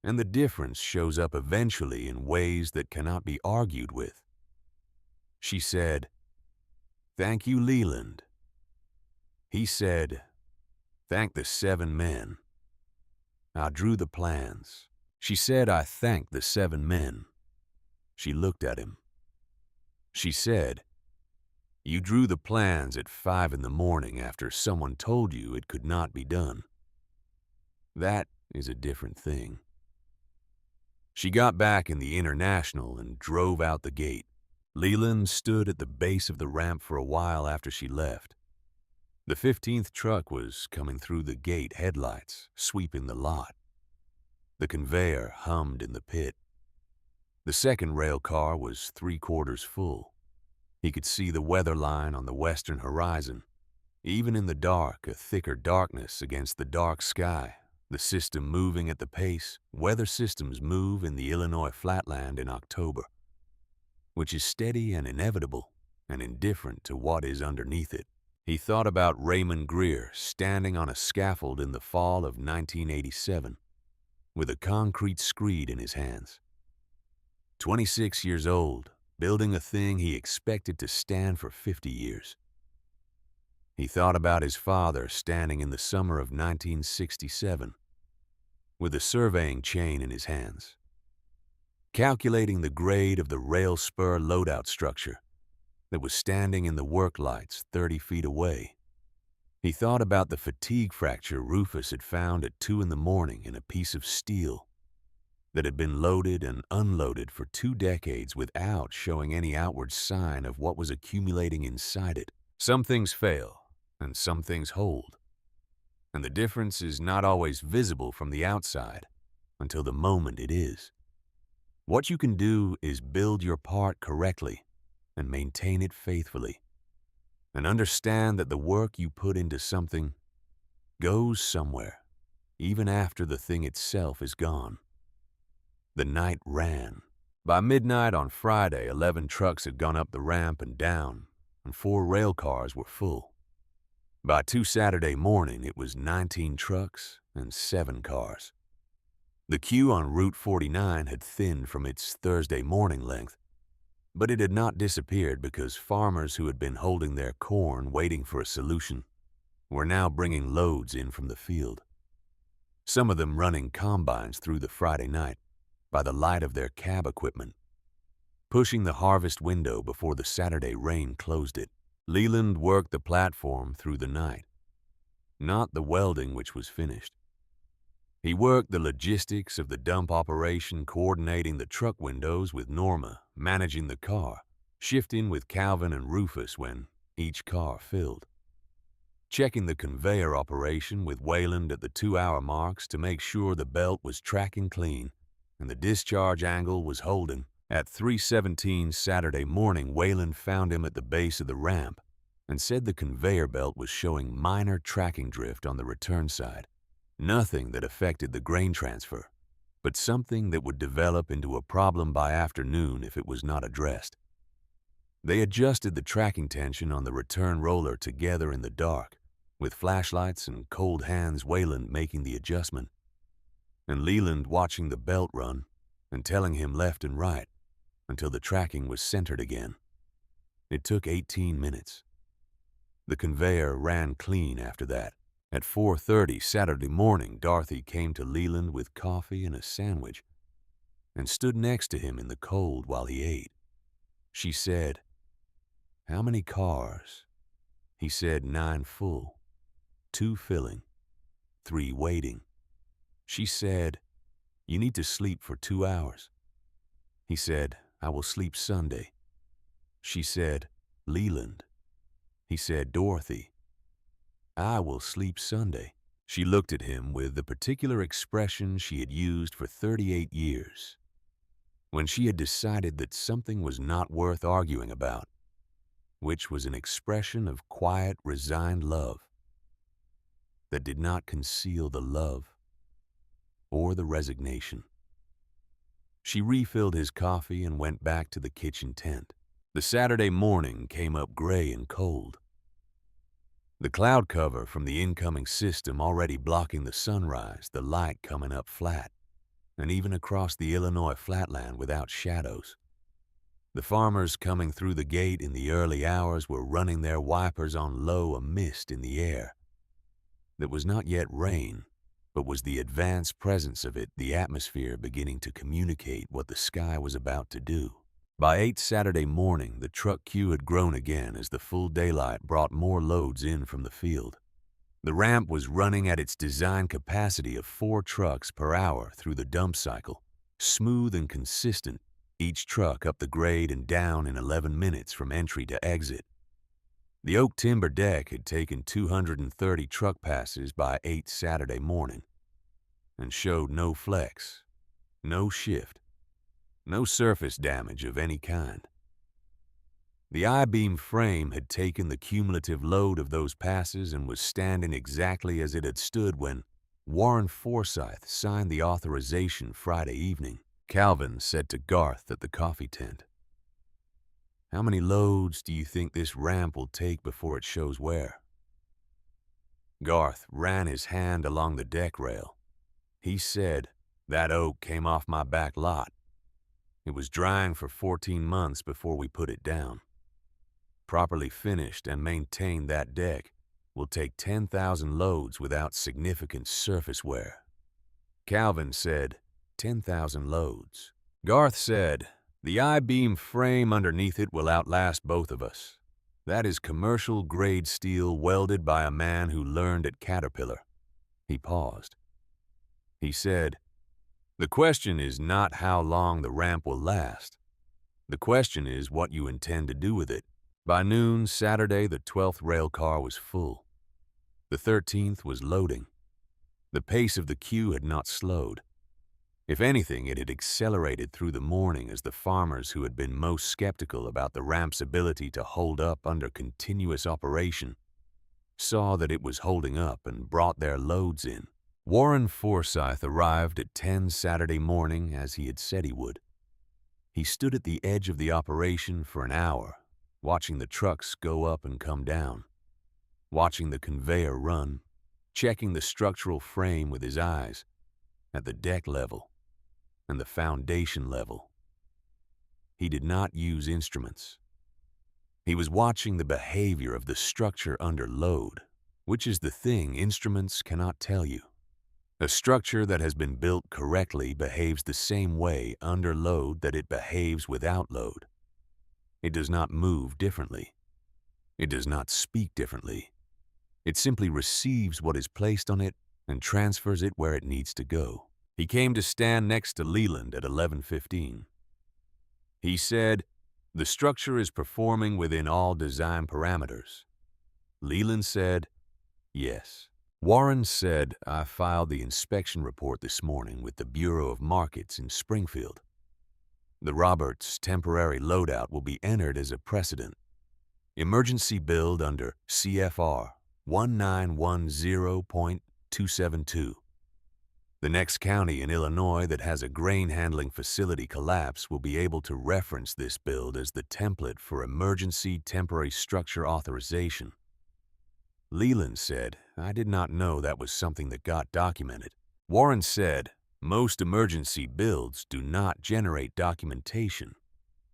And the difference shows up eventually in ways that cannot be argued with. She said, "Thank you, Leland." He said, "Thank the 7 men. I drew the plans." She said, "I thanked the 7 men." She looked at him. She said, "You drew the plans at 5 in the morning after someone told you it could not be done. That is a different thing." She got back in the International and drove out the gate. Leland stood at the base of the ramp for a while after she left. The 15th truck was coming through the gate headlights, sweeping the lot. The conveyor hummed in the pit. The second rail car was 3/4 full. He could see the weather line on the western horizon. Even in the dark, a thicker darkness against the dark sky, the system moving at the pace weather systems move in the Illinois flatland in October, which is steady and inevitable and indifferent to what is underneath it. He thought about Raymond Greer standing on a scaffold in the fall of 1987, with a concrete screed in his hands. 26 years old, building a thing he expected to stand for 50 years. He thought about his father standing in the summer of 1967, with a surveying chain in his hands. calculating the grade of the rail spur loadout structure that was standing in the work lights 30 feet away. He thought about the fatigue fracture Rufus had found at 2 in the morning in a piece of steel that had been loaded and unloaded for 2 decades without showing any outward sign of what was accumulating inside it. Some things fail, and some things hold, and the difference is not always visible from the outside until the moment it is. What you can do is build your part correctly and maintain it faithfully, and understand that the work you put into something goes somewhere, even after the thing itself is gone. The night ran. By midnight on Friday, 11 trucks had gone up the ramp and down, and 4 rail cars were full. By 2 Saturday morning, it was 19 trucks and 7 cars. The queue on Route 49 had thinned from its Thursday morning length, but it had not disappeared because farmers who had been holding their corn waiting for a solution were now bringing loads in from the field. Some of them running combines through the Friday night by the light of their cab equipment, pushing the harvest window before the Saturday rain closed it. Leland worked the platform through the night, not the welding which was finished. He worked the logistics of the dump operation, coordinating the truck windows with Norma, managing the car, shifting with Calvin and Rufus when each car filled, checking the conveyor operation with Wayland at the 2-hour marks to make sure the belt was tracking clean and the discharge angle was holding. At 3:17 Saturday morning, Wayland found him at the base of the ramp and said the conveyor belt was showing minor tracking drift on the return side. Nothing that affected the grain transfer, but something that would develop into a problem by afternoon if it was not addressed. They adjusted the tracking tension on the return roller together in the dark, with flashlights and cold hands, Wayland making the adjustment, and Leland watching the belt run and telling him left and right until the tracking was centered again. It took 18 minutes. The conveyor ran clean after that. At 4:30 Saturday morning, Dorothy came to Leland with coffee and a sandwich and stood next to him in the cold while he ate. She said, "How many cars?" He said, 9 full, 2 filling, 3 waiting. She said, "You need to sleep for 2 hours." He said, "I will sleep Sunday." She said, "Leland." He said, "Dorothy, I will sleep Sunday." She looked at him with the particular expression she had used for 38 years, when she had decided that something was not worth arguing about, which was an expression of quiet, resigned love that did not conceal the love or the resignation. She refilled his coffee and went back to the kitchen tent. The Saturday morning came up gray and cold. The cloud cover from the incoming system already blocking the sunrise, the light coming up flat, and even across the Illinois flatland without shadows. The farmers coming through the gate in the early hours were running their wipers on low, a mist in the air that was not yet rain, but was the advanced presence of it, the atmosphere beginning to communicate what the sky was about to do. By 8 Saturday morning, the truck queue had grown again as the full daylight brought more loads in from the field. The ramp was running at its design capacity of 4 trucks per hour through the dump cycle, smooth and consistent, each truck up the grade and down in 11 minutes from entry to exit. The oak timber deck had taken 230 truck passes by 8 Saturday morning and showed no flex, no shift, no surface damage of any kind. The I-beam frame had taken the cumulative load of those passes and was standing exactly as it had stood when Warren Forsythe signed the authorization Friday evening. Calvin said to Garth at the coffee tent, "How many loads do you think this ramp will take before it shows wear?" Garth ran his hand along the deck rail. He said, "That oak came off my back lot. It was drying for 14 months before we put it down. Properly finished and maintained, that deck will take 10,000 loads without significant surface wear." Calvin said, 10,000 loads. Garth said, "The I-beam frame underneath it will outlast both of us. That is commercial-grade steel welded by a man who learned at Caterpillar." He paused. He said, "The question is not how long the ramp will last. The question is what you intend to do with it." By noon, Saturday, the 12th rail car was full. The 13th was loading. The pace of the queue had not slowed. If anything, it had accelerated through the morning as the farmers who had been most skeptical about the ramp's ability to hold up under continuous operation saw that it was holding up and brought their loads in. Warren Forsyth arrived at 10 Saturday morning as he had said he would. He stood at the edge of the operation for an hour, watching the trucks go up and come down, watching the conveyor run, checking the structural frame with his eyes at the deck level and the foundation level. He did not use instruments. He was watching the behavior of the structure under load, which is the thing instruments cannot tell you. A structure that has been built correctly behaves the same way under load that it behaves without load. It does not move differently. It does not speak differently. It simply receives what is placed on it and transfers it where it needs to go. He came to stand next to Leland at 11:15. He said, "The structure is performing within all design parameters." Leland said, "Yes." Warren said, "I filed the inspection report this morning with the Bureau of Markets in Springfield. The Roberts temporary loadout will be entered as a precedent. Emergency build under CFR 1910.272. The next county in Illinois that has a grain handling facility collapse will be able to reference this build as the template for emergency temporary structure authorization." Leland said, "I did not know that was something that got documented." Warren said, "Most emergency builds do not generate documentation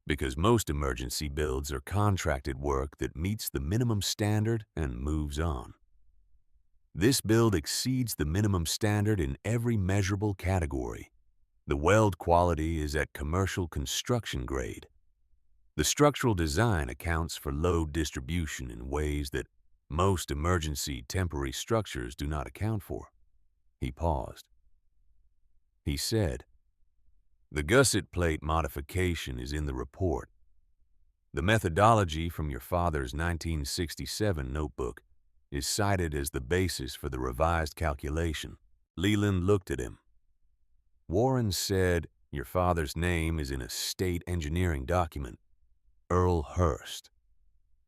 because most emergency builds are contracted work that meets the minimum standard and moves on. This build exceeds the minimum standard in every measurable category. The weld quality is at commercial construction grade. The structural design accounts for load distribution in ways that most emergency temporary structures do not account for." He paused. He said, "The gusset plate modification is in the report. The methodology from your father's 1967 notebook is cited as the basis for the revised calculation." Leland looked at him. Warren said, "Your father's name is in a state engineering document, Earl Hurst.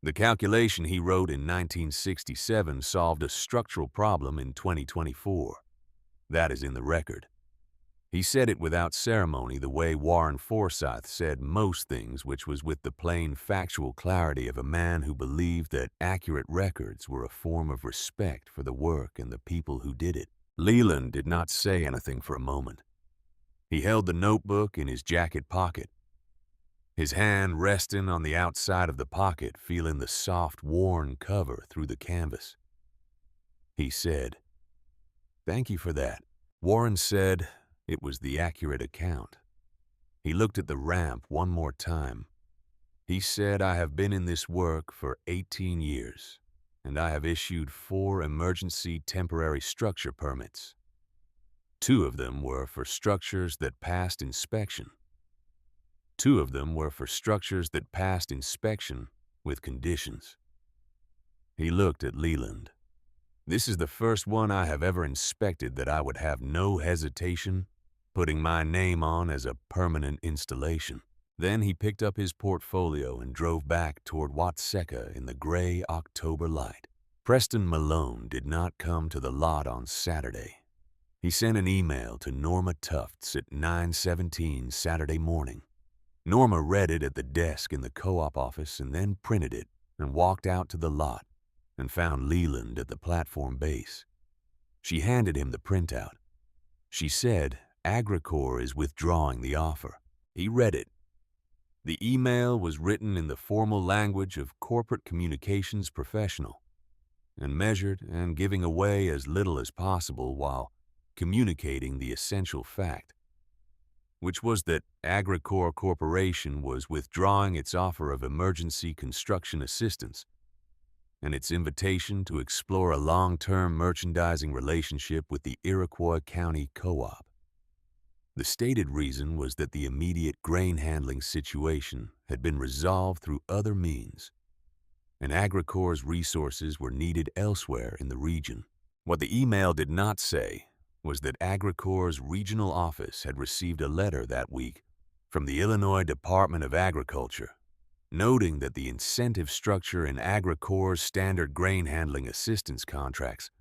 The calculation he wrote in 1967 solved a structural problem in 2024. That is in the record." He said it without ceremony, the way Warren Forsyth said most things, which was with the plain factual clarity of a man who believed that accurate records were a form of respect for the work and the people who did it. Leland did not say anything for a moment. He held the notebook in his jacket pocket, his hand resting on the outside of the pocket, feeling the soft, worn cover through the canvas. He said, "Thank you for that." Warren said it was the accurate account. He looked at the ramp one more time. He said, "I have been in this work for 18 years, and I have issued 4 emergency temporary structure permits. 2 of them were for structures that passed inspection. 2 of them were for structures that passed inspection with conditions." He looked at Leland. "This is the first one I have ever inspected that I would have no hesitation putting my name on as a permanent installation." Then he picked up his portfolio and drove back toward Watseka in the gray October light. Preston Malone did not come to the lot on Saturday. He sent an email to Norma Tufts at 9:17 Saturday morning. Norma read it at the desk in the co-op office and then printed it and walked out to the lot and found Leland at the platform base. She handed him the printout. She said, "Agricor is withdrawing the offer." He read it. The email was written in the formal language of corporate communications professional and measured and giving away as little as possible while communicating the essential fact. which was that Agricor Corporation was withdrawing its offer of emergency construction assistance and its invitation to explore a long-term merchandising relationship with the Iroquois County Co-op. The stated reason was that the immediate grain handling situation had been resolved through other means, and Agricor's resources were needed elsewhere in the region. What the email did not say was that Agricor's regional office had received a letter that week from the Illinois Department of Agriculture, noting that the incentive structure in Agricor's standard grain handling assistance contracts,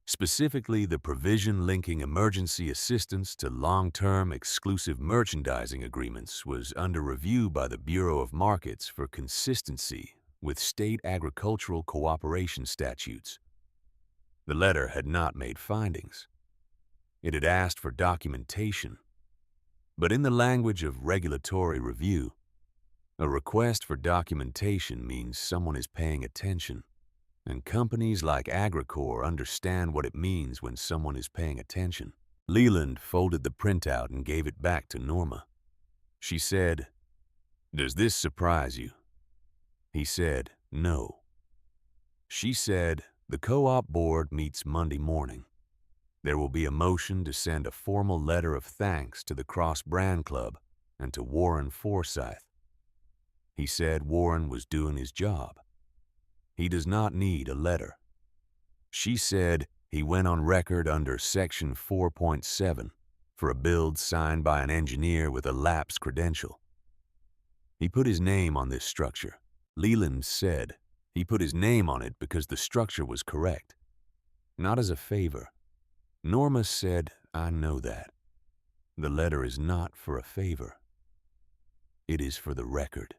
specifically the provision linking emergency assistance to long-term exclusive merchandising agreements, was under review by the Bureau of Markets for consistency with state agricultural cooperation statutes. The letter had not made findings. It had asked for documentation, but in the language of regulatory review, a request for documentation means someone is paying attention, and companies like Agricor understand what it means when someone is paying attention. Leland folded the printout and gave it back to Norma. She said, "Does this surprise you?" He said, "No." She said, "The co-op board meets Monday morning. There will be a motion to send a formal letter of thanks to the Cross Brand Club and to Warren Forsyth." He said Warren was doing his job. He does not need a letter. She said he went on record under Section 4.7 for a build signed by an engineer with a lapsed credential. He put his name on this structure. Leland said he put his name on it because the structure was correct, not as a favor. Norma said, "I know that. The letter is not for a favor. It is for the record.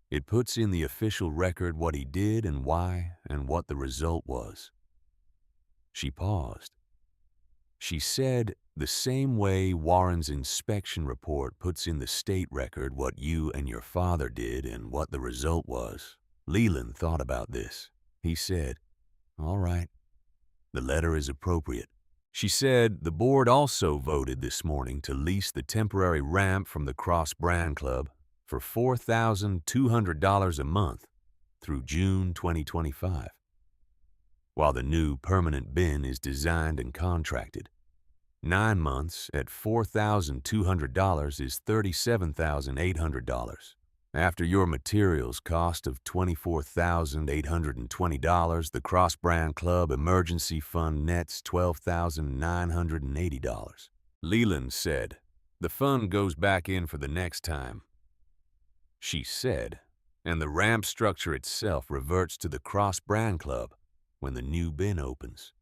It puts in the official record what he did and why and what the result was." She paused. She said, "The same way Warren's inspection report puts in the state record what you and your father did and what the result was." Leland thought about this. He said, "All right. The letter is appropriate." She said the board also voted this morning to lease the temporary ramp from the Cross Brand Club for $4,200 a month through June 2025, while the new permanent bin is designed and contracted. 9 months at $4,200 is $37,800. After your materials cost of $24,820, the Cross Brand Club Emergency Fund nets $12,980. Leland said, "The fund goes back in for the next time." She said, "And the ramp structure itself reverts to the Cross Brand Club when the new bin opens.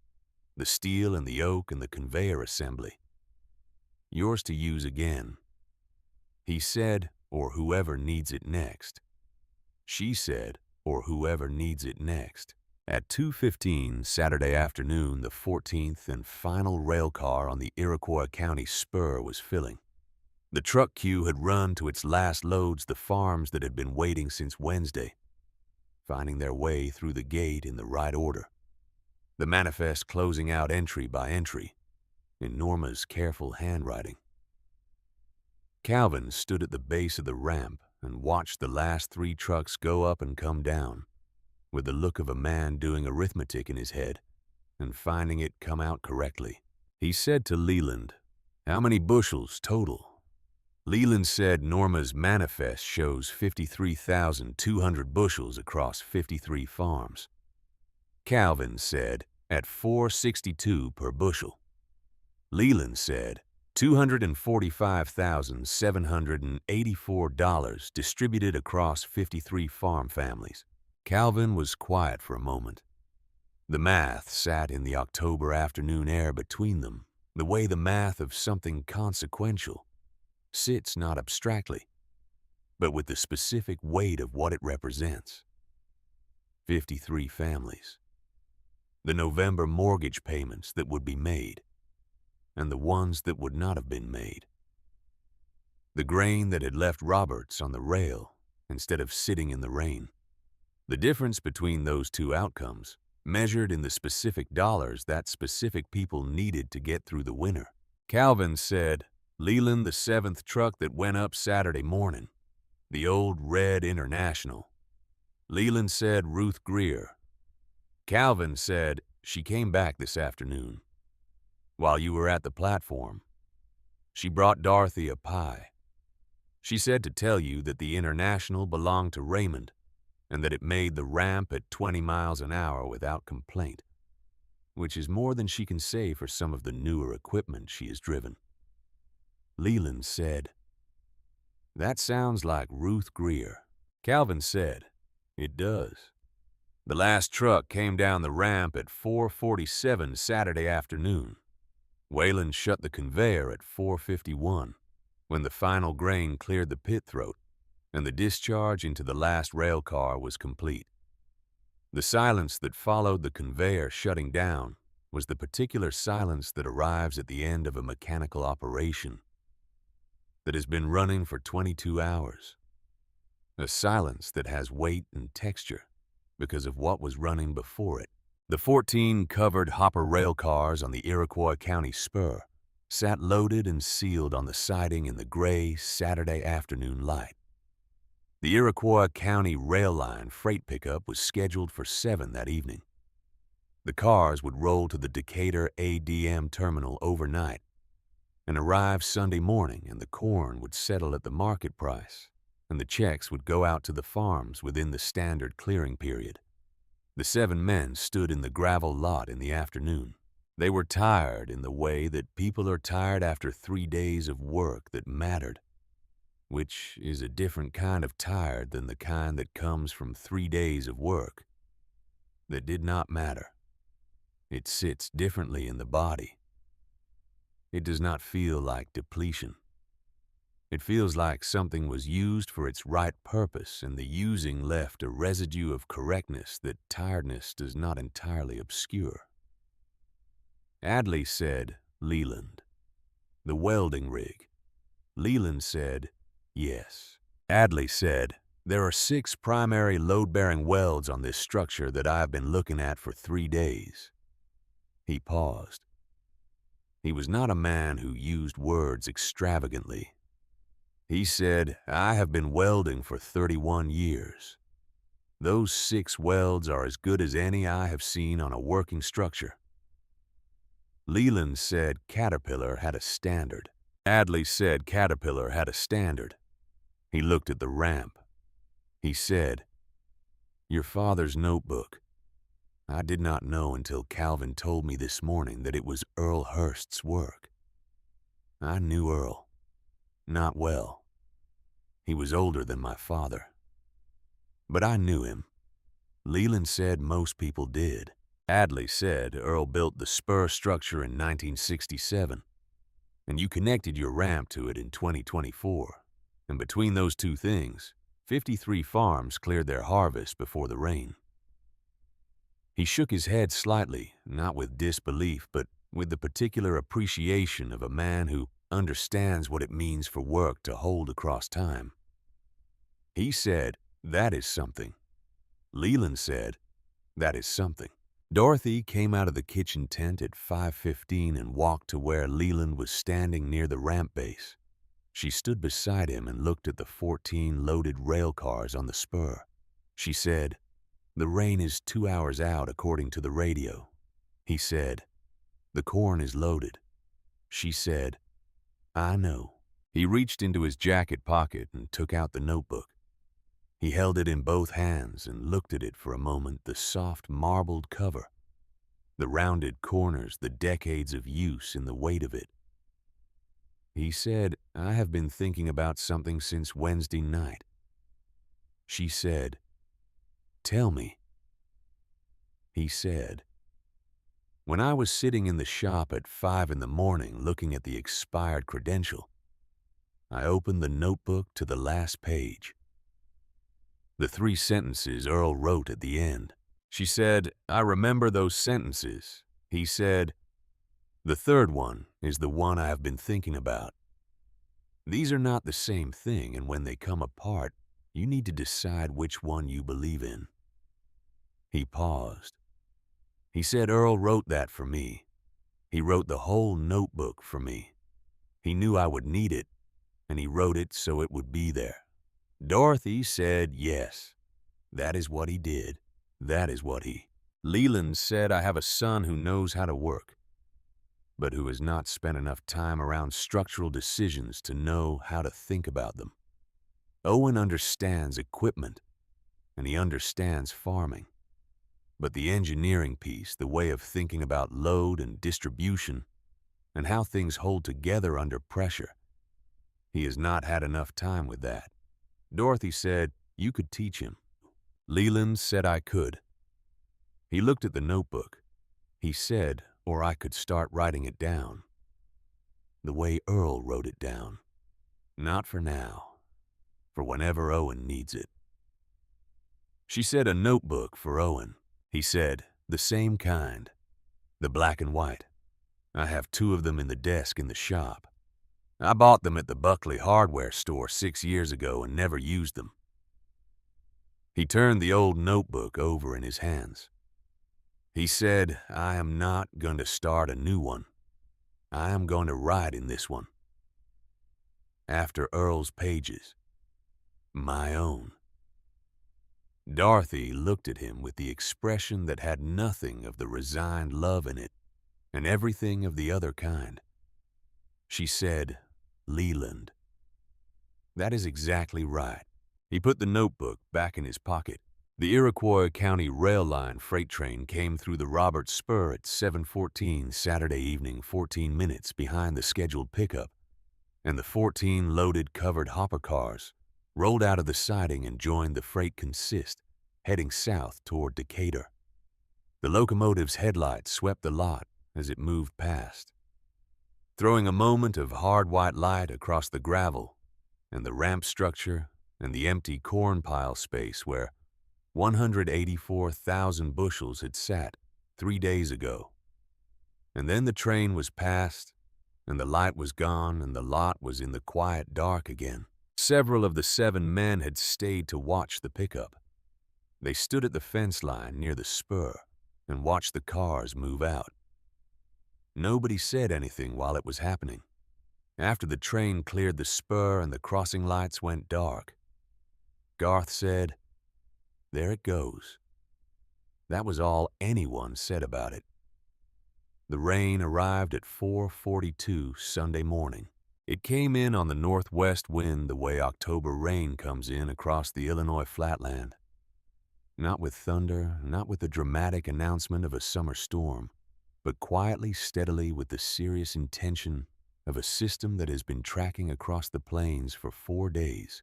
The steel and the oak and the conveyor assembly. Yours to use again." He said, "Or whoever needs it next." She said, "Or whoever needs it next." At 2:15 Saturday afternoon, the 14th and final rail car on the Iroquois County spur was filling. The truck queue had run to its last loads the farms that had been waiting since Wednesday, finding their way through the gate in the right order, the manifest closing out entry by entry, in Norma's careful handwriting. Calvin stood at the base of the ramp and watched the last 3 trucks go up and come down, with the look of a man doing arithmetic in his head and finding it come out correctly. He said to Leland, "How many bushels total?" Leland said Norma's manifest shows 53,200 bushels across 53 farms. Calvin said, "At $4.62 per bushel." Leland said, $245,784 distributed across 53 farm families. Calvin was quiet for a moment. The math sat in the October afternoon air between them, the way the math of something consequential sits not abstractly, but with the specific weight of what it represents. 53 families. The November mortgage payments that would be made, and the ones that would not have been made. The grain that had left Roberts on the rail instead of sitting in the rain. The difference between those 2 outcomes, measured in the specific dollars that specific people needed to get through the winter. Calvin said, Leland, the 7th truck that went up Saturday morning. The old red International. Leland said Ruth Greer. Calvin said she came back this afternoon. While you were at the platform. She brought Dorothy a pie. She said to tell you that the International belonged to Raymond and that it made the ramp at 20 miles an hour without complaint, which is more than she can say for some of the newer equipment she has driven. Leland said, "That sounds like Ruth Greer." Calvin said, "It does." The last truck came down the ramp at 4:47 Saturday afternoon. Wayland shut the conveyor at 4:51, when the final grain cleared the pit throat and the discharge into the last rail car was complete. The silence that followed the conveyor shutting down was the particular silence that arrives at the end of a mechanical operation that has been running for 22 hours. A silence that has weight and texture because of what was running before it. The 14 covered hopper rail cars on the Iroquois County spur sat loaded and sealed on the siding in the gray Saturday afternoon light. The Iroquois County rail line freight pickup was scheduled for 7 that evening. The cars would roll to the Decatur ADM terminal overnight and arrive Sunday morning, and the corn would settle at the market price, and the checks would go out to the farms within the standard clearing period. The 7 men stood in the gravel lot in the afternoon. They were tired in the way that people are tired after 3 days of work that mattered, which is a different kind of tired than the kind that comes from 3 days of work that did not matter. It sits differently in the body. It does not feel like depletion. It feels like something was used for its right purpose, and the using left a residue of correctness that tiredness does not entirely obscure. Adley said, "Leland." The welding rig. Leland said, "Yes." Adley said, "There are 6 primary load-bearing welds on this structure that I have been looking at for 3 days." He paused. He was not a man who used words extravagantly. He said, "I have been welding for 31 years. Those 6 welds are as good as any I have seen on a working structure." Leland said Caterpillar had a standard. Adley said Caterpillar had a standard. He looked at the ramp. He said, "Your father's notebook. I did not know until Calvin told me this morning that it was Earl Hurst's work. I knew Earl. Not well. He was older than my father. But I knew him. Leland said most people did. Adley said Earl built the spur structure in 1967, and you connected your ramp to it in 2024. And between those two things, 53 farms cleared their harvest before the rain." He shook his head slightly, not with disbelief, but with the particular appreciation of a man who understands what it means for work to hold across time. He said, "That is something." Leland said, "That is something." Dorothy came out of the kitchen tent at 5:15 and walked to where Leland was standing near the ramp base. She stood beside him and looked at the 14 loaded rail cars on the spur. She said, "The rain is 2 hours out according to the radio." He said, "The corn is loaded." She said, "I know." He reached into his jacket pocket and took out the notebook. He held it in both hands and looked at it for a moment, the soft marbled cover, the rounded corners, the decades of use in the weight of it. He said, "I have been thinking about something since Wednesday night." She said, "Tell me." He said, "When I was sitting in the shop at 5 in the morning looking at the expired credential, I opened the notebook to the last page. The 3 sentences Earl wrote at the end." She said, "I remember those sentences." He said, "The third one is the one I have been thinking about. These are not the same thing, and when they come apart, you need to decide which one you believe in." He paused. He said, "Earl wrote that for me. He wrote the whole notebook for me. He knew I would need it, and he wrote it so it would be there. Dorothy said yes. That is what he did. That is what he... Leland said, I have a son who knows how to work, but who has not spent enough time around structural decisions to know how to think about them. Owen understands equipment, and he understands farming. But the engineering piece, the way of thinking about load and distribution, and how things hold together under pressure, he has not had enough time with that. Dorothy said, you could teach him. Leland said I could. He looked at the notebook. He said, or I could start writing it down. The way Earl wrote it down. Not for now. For whenever Owen needs it. She said a notebook for Owen. He said, the same kind. The black and white. I have 2 of them in the desk in the shop. I bought them at the Buckley hardware store 6 years ago and never used them. He turned the old notebook over in his hands. He said, I am not going to start a new one. I am going to write in this one. After Earl's pages. My own. Dorothy looked at him with the expression that had nothing of the resigned love in it, and everything of the other kind. She said, Leland. That is exactly right. He put the notebook back in his pocket. The Iroquois County Rail Line freight train came through the Roberts Spur at 7:14 Saturday evening, 14 minutes behind the scheduled pickup, and the 14 loaded covered hopper cars rolled out of the siding and joined the freight consist, heading south toward Decatur. The locomotive's headlights swept the lot as it moved past, throwing a moment of hard white light across the gravel and the ramp structure and the empty corn pile space where 184,000 bushels had sat 3 days ago. And then the train was past, and the light was gone, and the lot was in the quiet dark again. Several of the 7 men had stayed to watch the pickup. They stood at the fence line near the spur and watched the cars move out. Nobody said anything while it was happening. After the train cleared the spur and the crossing lights went dark, Garth said, there it goes. That was all anyone said about it. The rain arrived at 4:42 Sunday morning. It came in on the northwest wind the way October rain comes in across the Illinois flatland. Not with thunder, not with the dramatic announcement of a summer storm, but quietly, steadily with the serious intention of a system that has been tracking across the plains for 4 days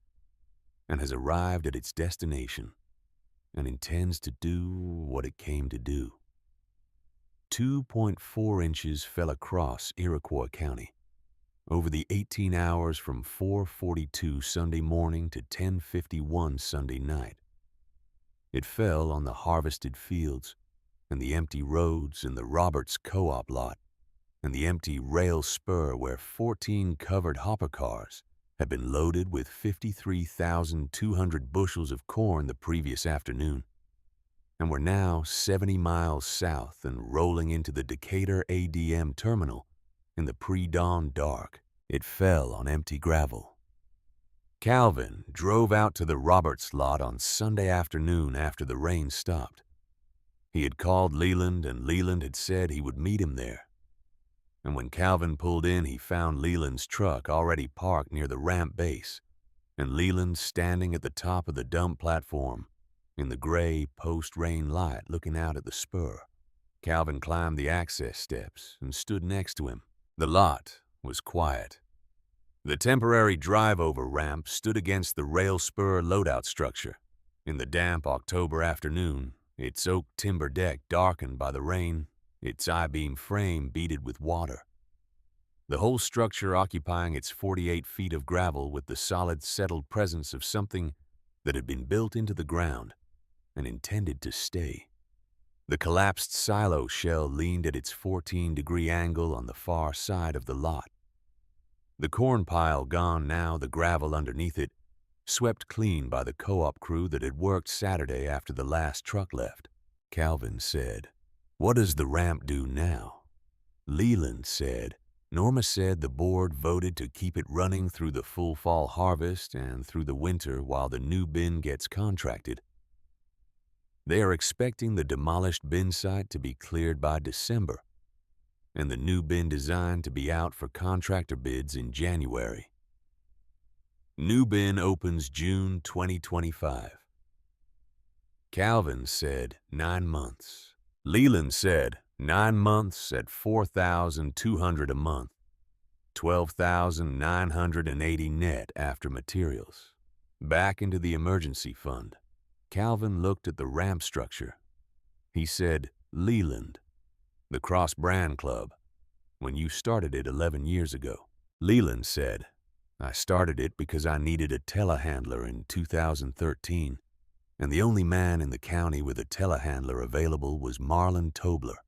and has arrived at its destination and intends to do what it came to do. 2.4 inches fell across Iroquois County over the 18 hours from 4:42 Sunday morning to 10:51 Sunday night. It fell on the harvested fields and the empty roads and the Roberts Co-op lot and the empty rail spur where 14 covered hopper cars had been loaded with 53,200 bushels of corn the previous afternoon, and were now 70 miles south and rolling into the Decatur ADM terminal in the pre-dawn dark. It fell on empty gravel. Calvin drove out to the Roberts lot on Sunday afternoon after the rain stopped. He had called Leland, and Leland had said he would meet him there. And when Calvin pulled in, he found Leland's truck already parked near the ramp base, and Leland standing at the top of the dump platform in the gray post-rain light looking out at the spur. Calvin climbed the access steps and stood next to him. The lot was quiet. The temporary drive-over ramp stood against the rail spur loadout structure. In the damp October afternoon, its oak timber deck darkened by the rain, its I-beam frame beaded with water. The whole structure occupying its 48 feet of gravel with the solid, settled presence of something that had been built into the ground and intended to stay. The collapsed silo shell leaned at its 14-degree angle on the far side of the lot. The corn pile gone now, the gravel underneath it, swept clean by the co-op crew that had worked Saturday after the last truck left. Calvin said, "What does the ramp do now?" Leland said, Norma said the board voted to keep it running through the full fall harvest and through the winter while the new bin gets contracted. They are expecting the demolished bin site to be cleared by December, and the new bin design to be out for contractor bids in January. New bin opens June 2025. Calvin said 9 months. Leland said 9 months at $4,200 a month, $12,980 net after materials. Back into the emergency fund. Calvin looked at the ramp structure. He said, Leland, the Cross Brand Club, when you started it 11 years ago. Leland said, I started it because I needed a telehandler in 2013, and the only man in the county with a telehandler available was Marlon Tobler.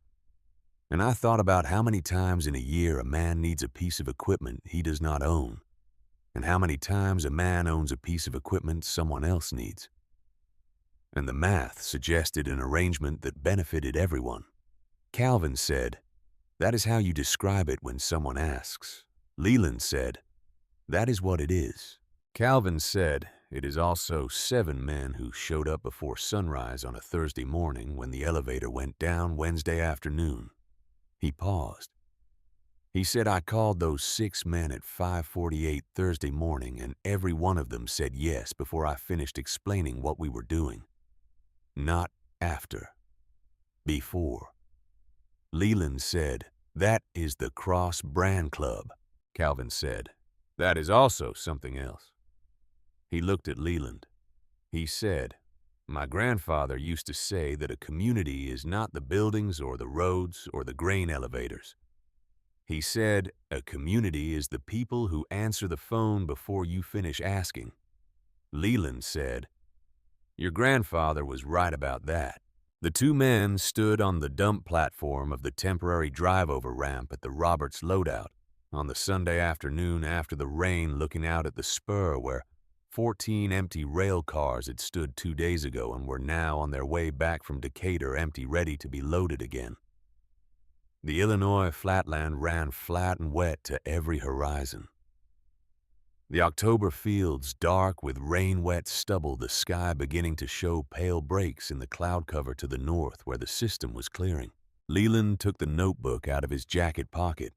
And I thought about how many times in a year a man needs a piece of equipment he does not own, and how many times a man owns a piece of equipment someone else needs. And the math suggested an arrangement that benefited everyone. Calvin said, that is how you describe it when someone asks. Leland said, that is what it is. Calvin said, it is also 7 men who showed up before sunrise on a Thursday morning when the elevator went down Wednesday afternoon. He paused. He said, I called those 6 men at 5:48 Thursday morning, and every one of them said yes before I finished explaining what we were doing. Not after. Before. Leland said, that is the Cross Brand Club. Calvin said, that is also something else. He looked at Leland. He said, my grandfather used to say that a community is not the buildings or the roads or the grain elevators. He said, a community is the people who answer the phone before you finish asking. Leland said, your grandfather was right about that. The 2 men stood on the dump platform of the temporary drive-over ramp at the Roberts loadout on the Sunday afternoon after the rain, looking out at the spur where 14 empty rail cars had stood 2 days ago and were now on their way back from Decatur empty, ready to be loaded again. The Illinois flatland ran flat and wet to every horizon. The October fields dark with rain-wet stubble, the sky beginning to show pale breaks in the cloud cover to the north where the system was clearing. Leland took the notebook out of his jacket pocket.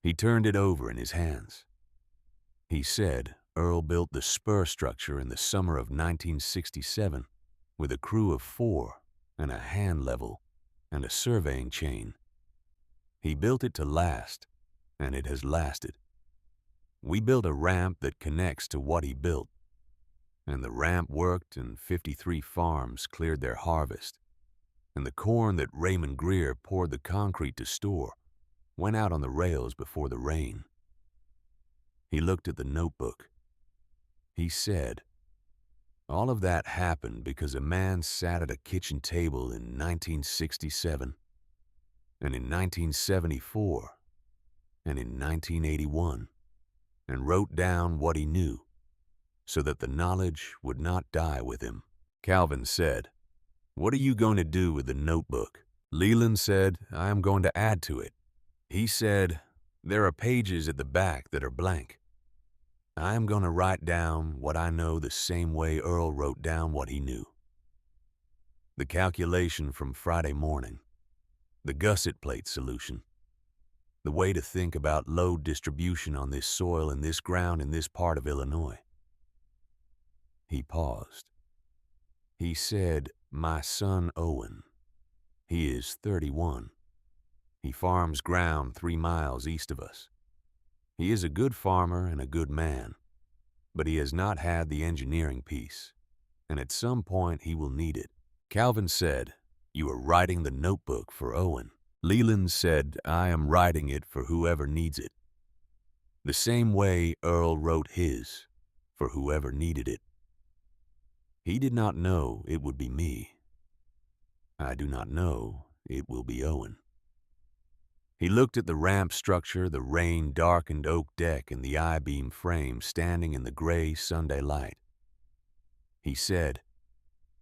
He turned it over in his hands. He said Earl built the spur structure in the summer of 1967 with a crew of 4 and a hand level and a surveying chain. He built it to last, and it has lasted. We built a ramp that connects to what he built, and the ramp worked and 53 farms cleared their harvest, and the corn that Raymond Greer poured the concrete to store went out on the rails before the rain. He looked at the notebook. He said, all of that happened because a man sat at a kitchen table in 1967, and in 1974, and in 1981, and wrote down what he knew so that the knowledge would not die with him. Calvin said, what are you going to do with the notebook? Leland said, I am going to add to it. He said, there are pages at the back that are blank. I am going to write down what I know the same way Earl wrote down what he knew. The calculation from Friday morning, the gusset plate solution, the way to think about load distribution on this soil and this ground in this part of Illinois. He paused. He said, my son Owen. He is 31. He farms ground 3 miles east of us. He is a good farmer and a good man, but he has not had the engineering piece, and at some point he will need it. Calvin said, you are writing the notebook for Owen. Leland said, I am writing it for whoever needs it. The same way Earl wrote his, for whoever needed it. He did not know it would be me. I do not know it will be Owen. He looked at the ramp structure, the rain-darkened oak deck, and the I-beam frame standing in the gray Sunday light. He said,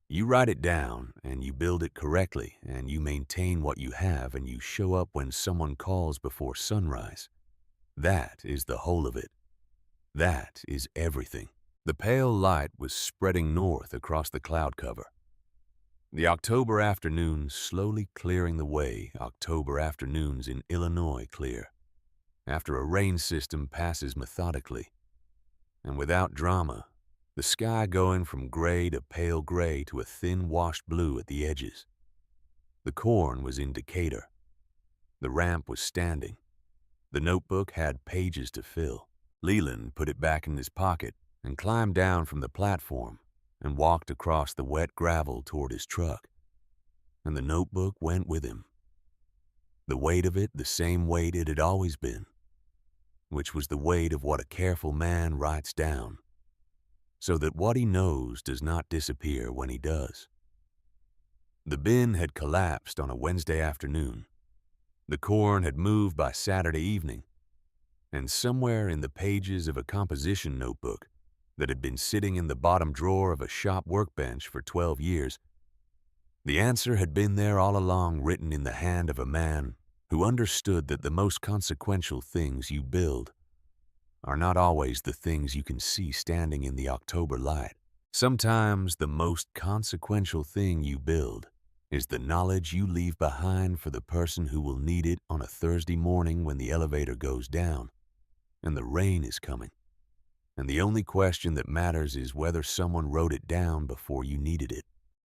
you write it down, and you build it correctly, and you maintain what you have, and you show up when someone calls before sunrise. That is the whole of it. That is everything. The pale light was spreading north across the cloud cover. The October afternoon slowly clearing the way October afternoons in Illinois clear, after a rain system passes methodically, and without drama, the sky going from gray to pale gray to a thin washed blue at the edges. The corn was in Decatur. The ramp was standing. The notebook had pages to fill. Leland put it back in his pocket and climbed down from the platform and walked across the wet gravel toward his truck. And the notebook went with him. The weight of it the same weight it had always been, which was the weight of what a careful man writes down, so that what he knows does not disappear when he does. The bin had collapsed on a Wednesday afternoon. The corn had moved by Saturday evening, and somewhere in the pages of a composition notebook that had been sitting in the bottom drawer of a shop workbench for 12 years, the answer had been there all along, written in the hand of a man who understood that the most consequential things you build are not always the things you can see standing in the October light. Sometimes the most consequential thing you build is the knowledge you leave behind for the person who will need it on a Thursday morning when the elevator goes down and the rain is coming, and the only question that matters is whether someone wrote it down before you needed it.